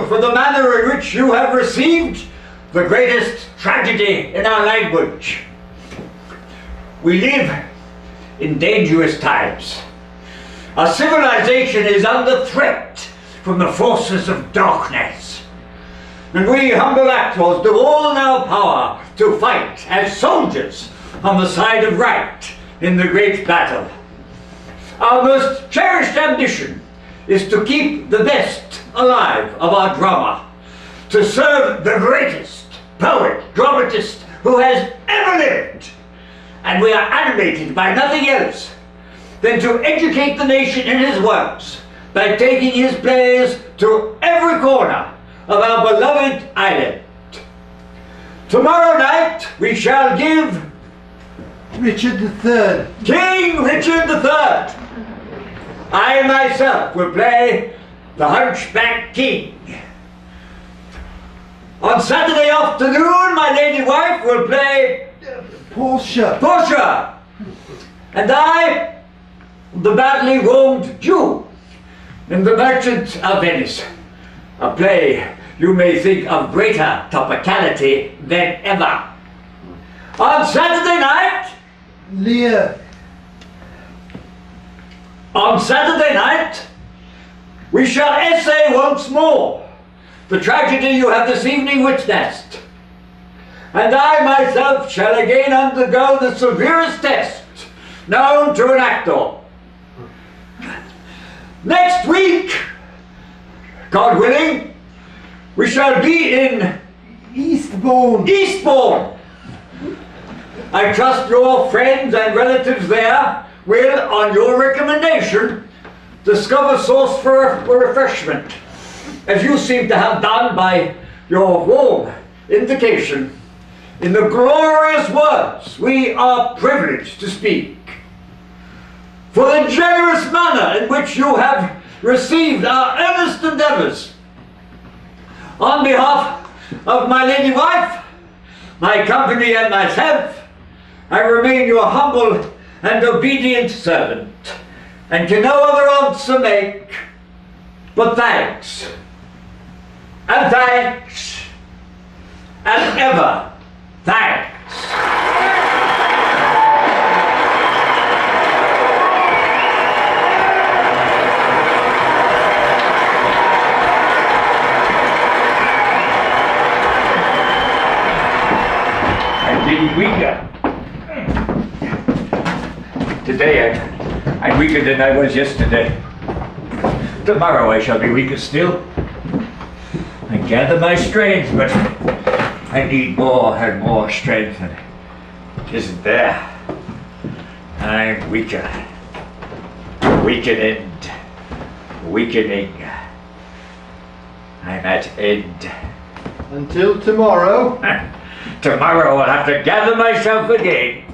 For the manner in which you have received the greatest tragedy in our language. We live in dangerous times. Our civilization is under threat from the forces of darkness. And we humble actors do all in our power to fight as soldiers on the side of right in the great battle. Our most cherished ambition is to keep the best alive of our drama, to serve the greatest poet, dramatist who has ever lived. And we are animated by nothing else than to educate the nation in his works by taking his plays to every corner of our beloved island. Tomorrow night we shall give Richard III. King Richard III. I myself will play the Hunchback King. On Saturday afternoon, my lady wife will play Portia. Portia. And I, the badly wronged Jew in The Merchant of Venice. A play you may think of greater topicality than ever. On Saturday night, Lear. On Saturday night, we shall essay once more the tragedy you have this evening witnessed. And I myself shall again undergo the severest test known to an actor. Next week, God willing, We shall be in Eastbourne. Eastbourne. I trust your friends and relatives there will, on your recommendation, discover source for refreshment, as you seem to have done by your warm invitation in the glorious words we are privileged to speak, for the generous manner in which you have received our earnest endeavors. On behalf of my lady wife, my company and myself, I remain your humble and obedient servant, and can no other answer make but thanks, and thanks, and ever thanks. I'm getting weaker. Today I'm weaker than I was yesterday. Tomorrow I shall be weaker still. I gather my strength, but I need more and more strength, and it isn't there. I'm weaker. Weakening. Weakening. I'm at end. Until tomorrow. Tomorrow I'll have to gather myself again.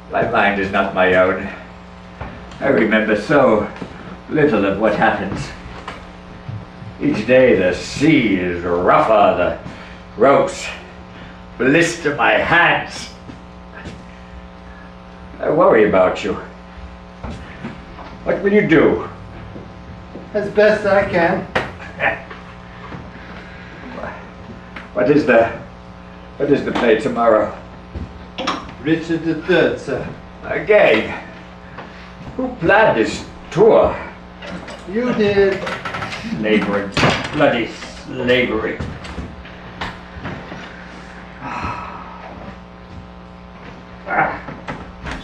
My mind is not my own. I remember so little of what happens. Each day the sea is rougher, the ropes blister my hands. I worry about you. What will you do? As best I can. What is the play tomorrow? Richard III, sir. Again? Who planned this tour? You did. Laboring, bloody slavery.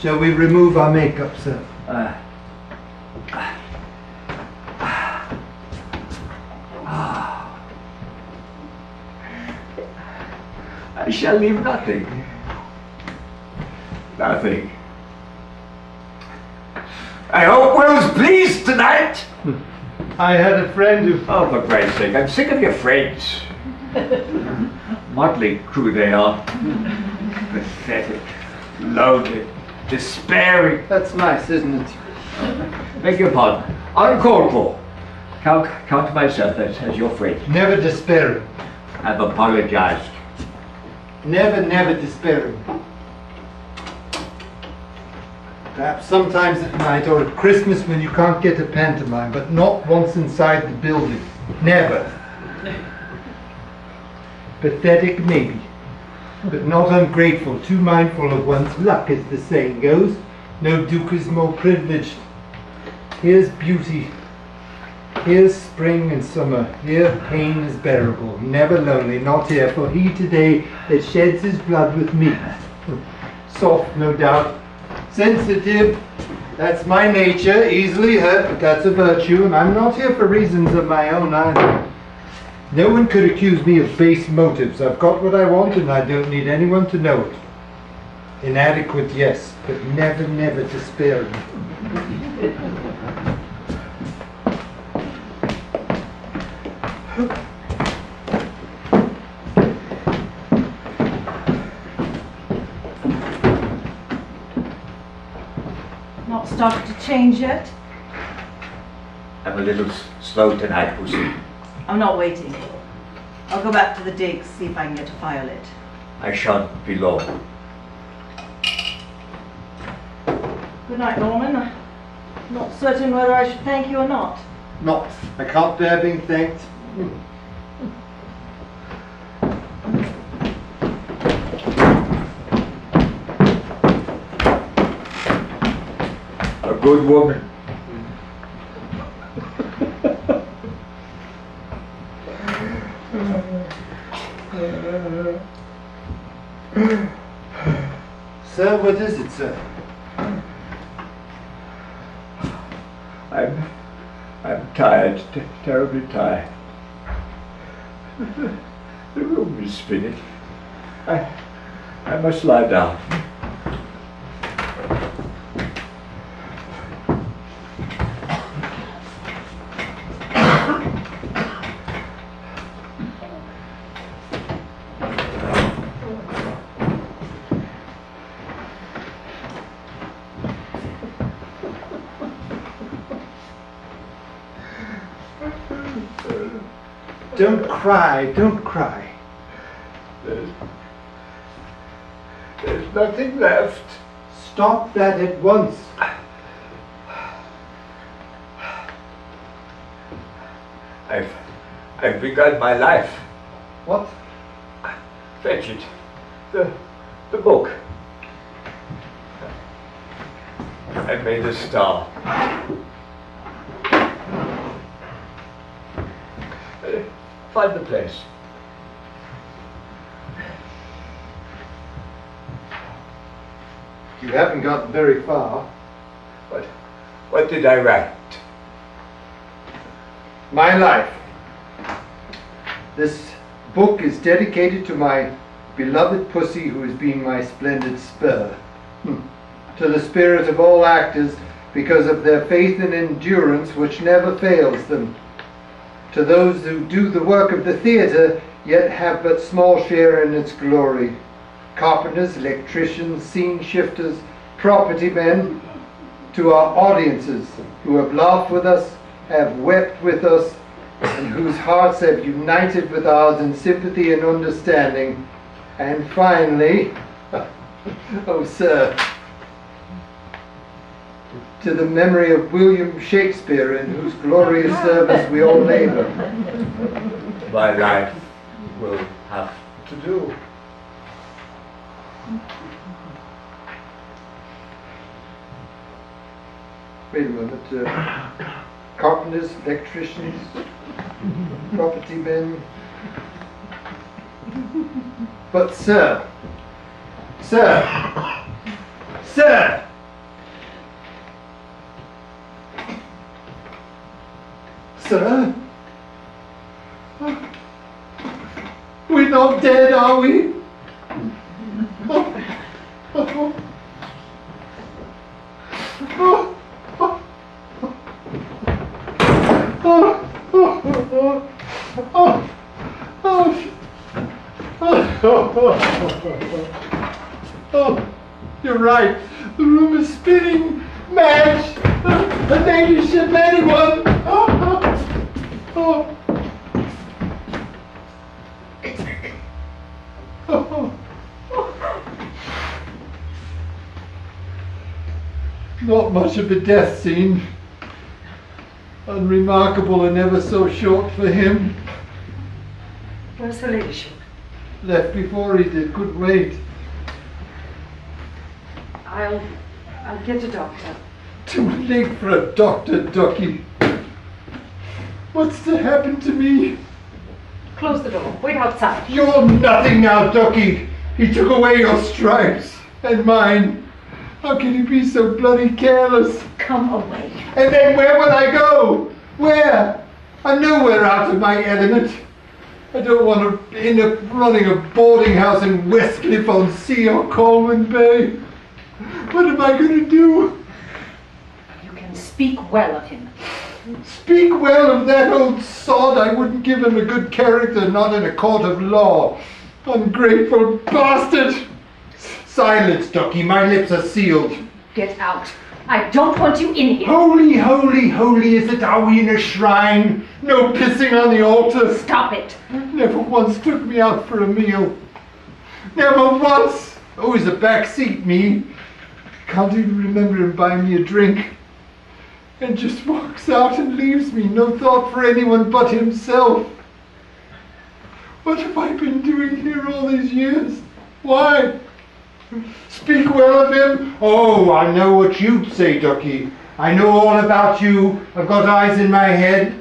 Shall we remove our makeup, sir? I shall leave nothing. Nothing. I hope Will's pleased tonight. I had a friend who... Oh, for Christ's sake, I'm sick of your friends. Motley crew they are. Pathetic, lonely, despairing. That's nice, isn't it? Beg your pardon. Uncalled for. Count myself as your friend. Never despairing. I've apologized. Never despairing. Perhaps sometimes at night or at Christmas when you can't get a pantomime, but not once inside the building. Never. Pathetic, maybe, but not ungrateful, too mindful of one's luck, as the saying goes. No duke is more privileged. Here's beauty. Here's spring and summer. Here pain is bearable. Never lonely, not here, for he today that sheds his blood with me. Soft, no doubt. Sensitive. That's my nature. Easily hurt, but that's a virtue, and I'm not here for reasons of my own either. No one could accuse me of base motives. I've got what I want, and I don't need anyone to know it. Inadequate, yes, but never despairing. Not started to change yet? I'm a little slow tonight, Pussy. I'm not waiting. I'll go back to the digs, see if I can get a fire lit. I shan't be long. Good night, Norman. I'm not certain whether I should thank you or not. Not. I can't bear being thanked. A good woman. Sir, what is it, sir? I'm tired, terribly tired. The room is spinning. I must lie down. Don't cry, don't cry. There's nothing left. Stop that at once. I've begun my life. What? Fetch it. The book. I made a star. Find the place. You haven't gotten very far. What did I write? My life. This book is dedicated to my beloved pussy who has been my splendid spur. To the spirit of all actors because of their faith and endurance which never fails them. To those who do the work of the theatre yet have but small share in its glory. Carpenters, electricians, scene shifters, property men. To our audiences who have laughed with us, have wept with us, and whose hearts have united with ours in sympathy and understanding. And finally, oh sir, to the memory of William Shakespeare, in whose glorious service we all labor. My life will have to do. Wait a moment. Carpenters, electricians, property men. But sir, sir, we're not dead, are we? You're right. The room is spinning. Madge! A danger ship, anyone! Not much of a death scene. Unremarkable and ever so short for him. Where's her ladyship? Left before he did. Couldn't wait. I'll get a doctor. Too late for a doctor, Ducky. What's to happen to me? Close the door. Wait outside. You're nothing now, Ducky. He took away your stripes and mine. How can you be so bloody careless? Come away. And then where will I go? Where? I'm nowhere out of my element. I don't want to end up running a boarding house in Westcliff-on-Sea or Colwyn Bay. What am I going to do? You can speak well of him. Speak well of that old sod. I wouldn't give him a good character, not in a court of law. Ungrateful bastard! Silence, Ducky. My lips are sealed. Get out. I don't want you in here. Holy, holy, holy is it. Are we in a shrine? No pissing on the altar. Stop it. Never once took me out for a meal. Never once. Always a back seat, me. Can't even remember him buying me a drink. And just walks out and leaves me. No thought for anyone but himself. What have I been doing here all these years? Why? Speak well of him? Oh, I know what you'd say, Ducky. I know all about you. I've got eyes in my head.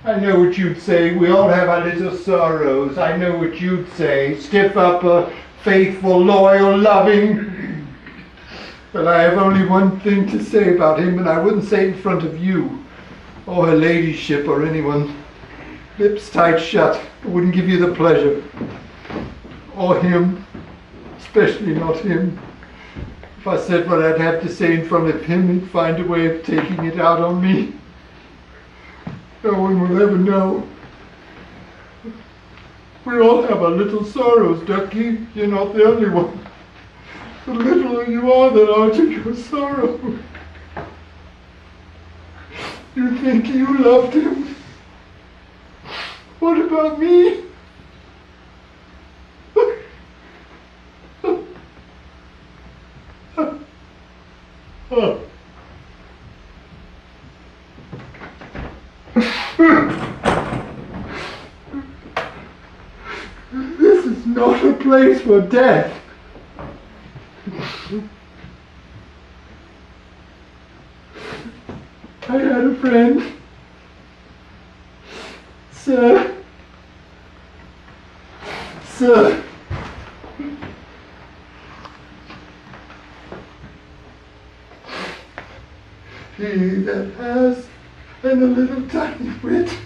I know what you'd say. We all have our little sorrows. I know what you'd say. Stiff upper, faithful, loyal, loving. But I have only one thing to say about him, and I wouldn't say it in front of you. or her ladyship or anyone. Lips tight shut. I wouldn't give you the pleasure. Or him. Especially not him. If I said what I'd have to say in front of him, he'd find a way of taking it out on me. No one will ever know. We all have our little sorrows, Ducky. You're not the only one. The littler you are, the larger your sorrow. You think you loved him? What about me? Oh. This is not a place for death. I had a friend, Sir. He that has and a little tiny wit,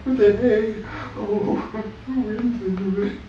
the hay, oh, the winds and the rain.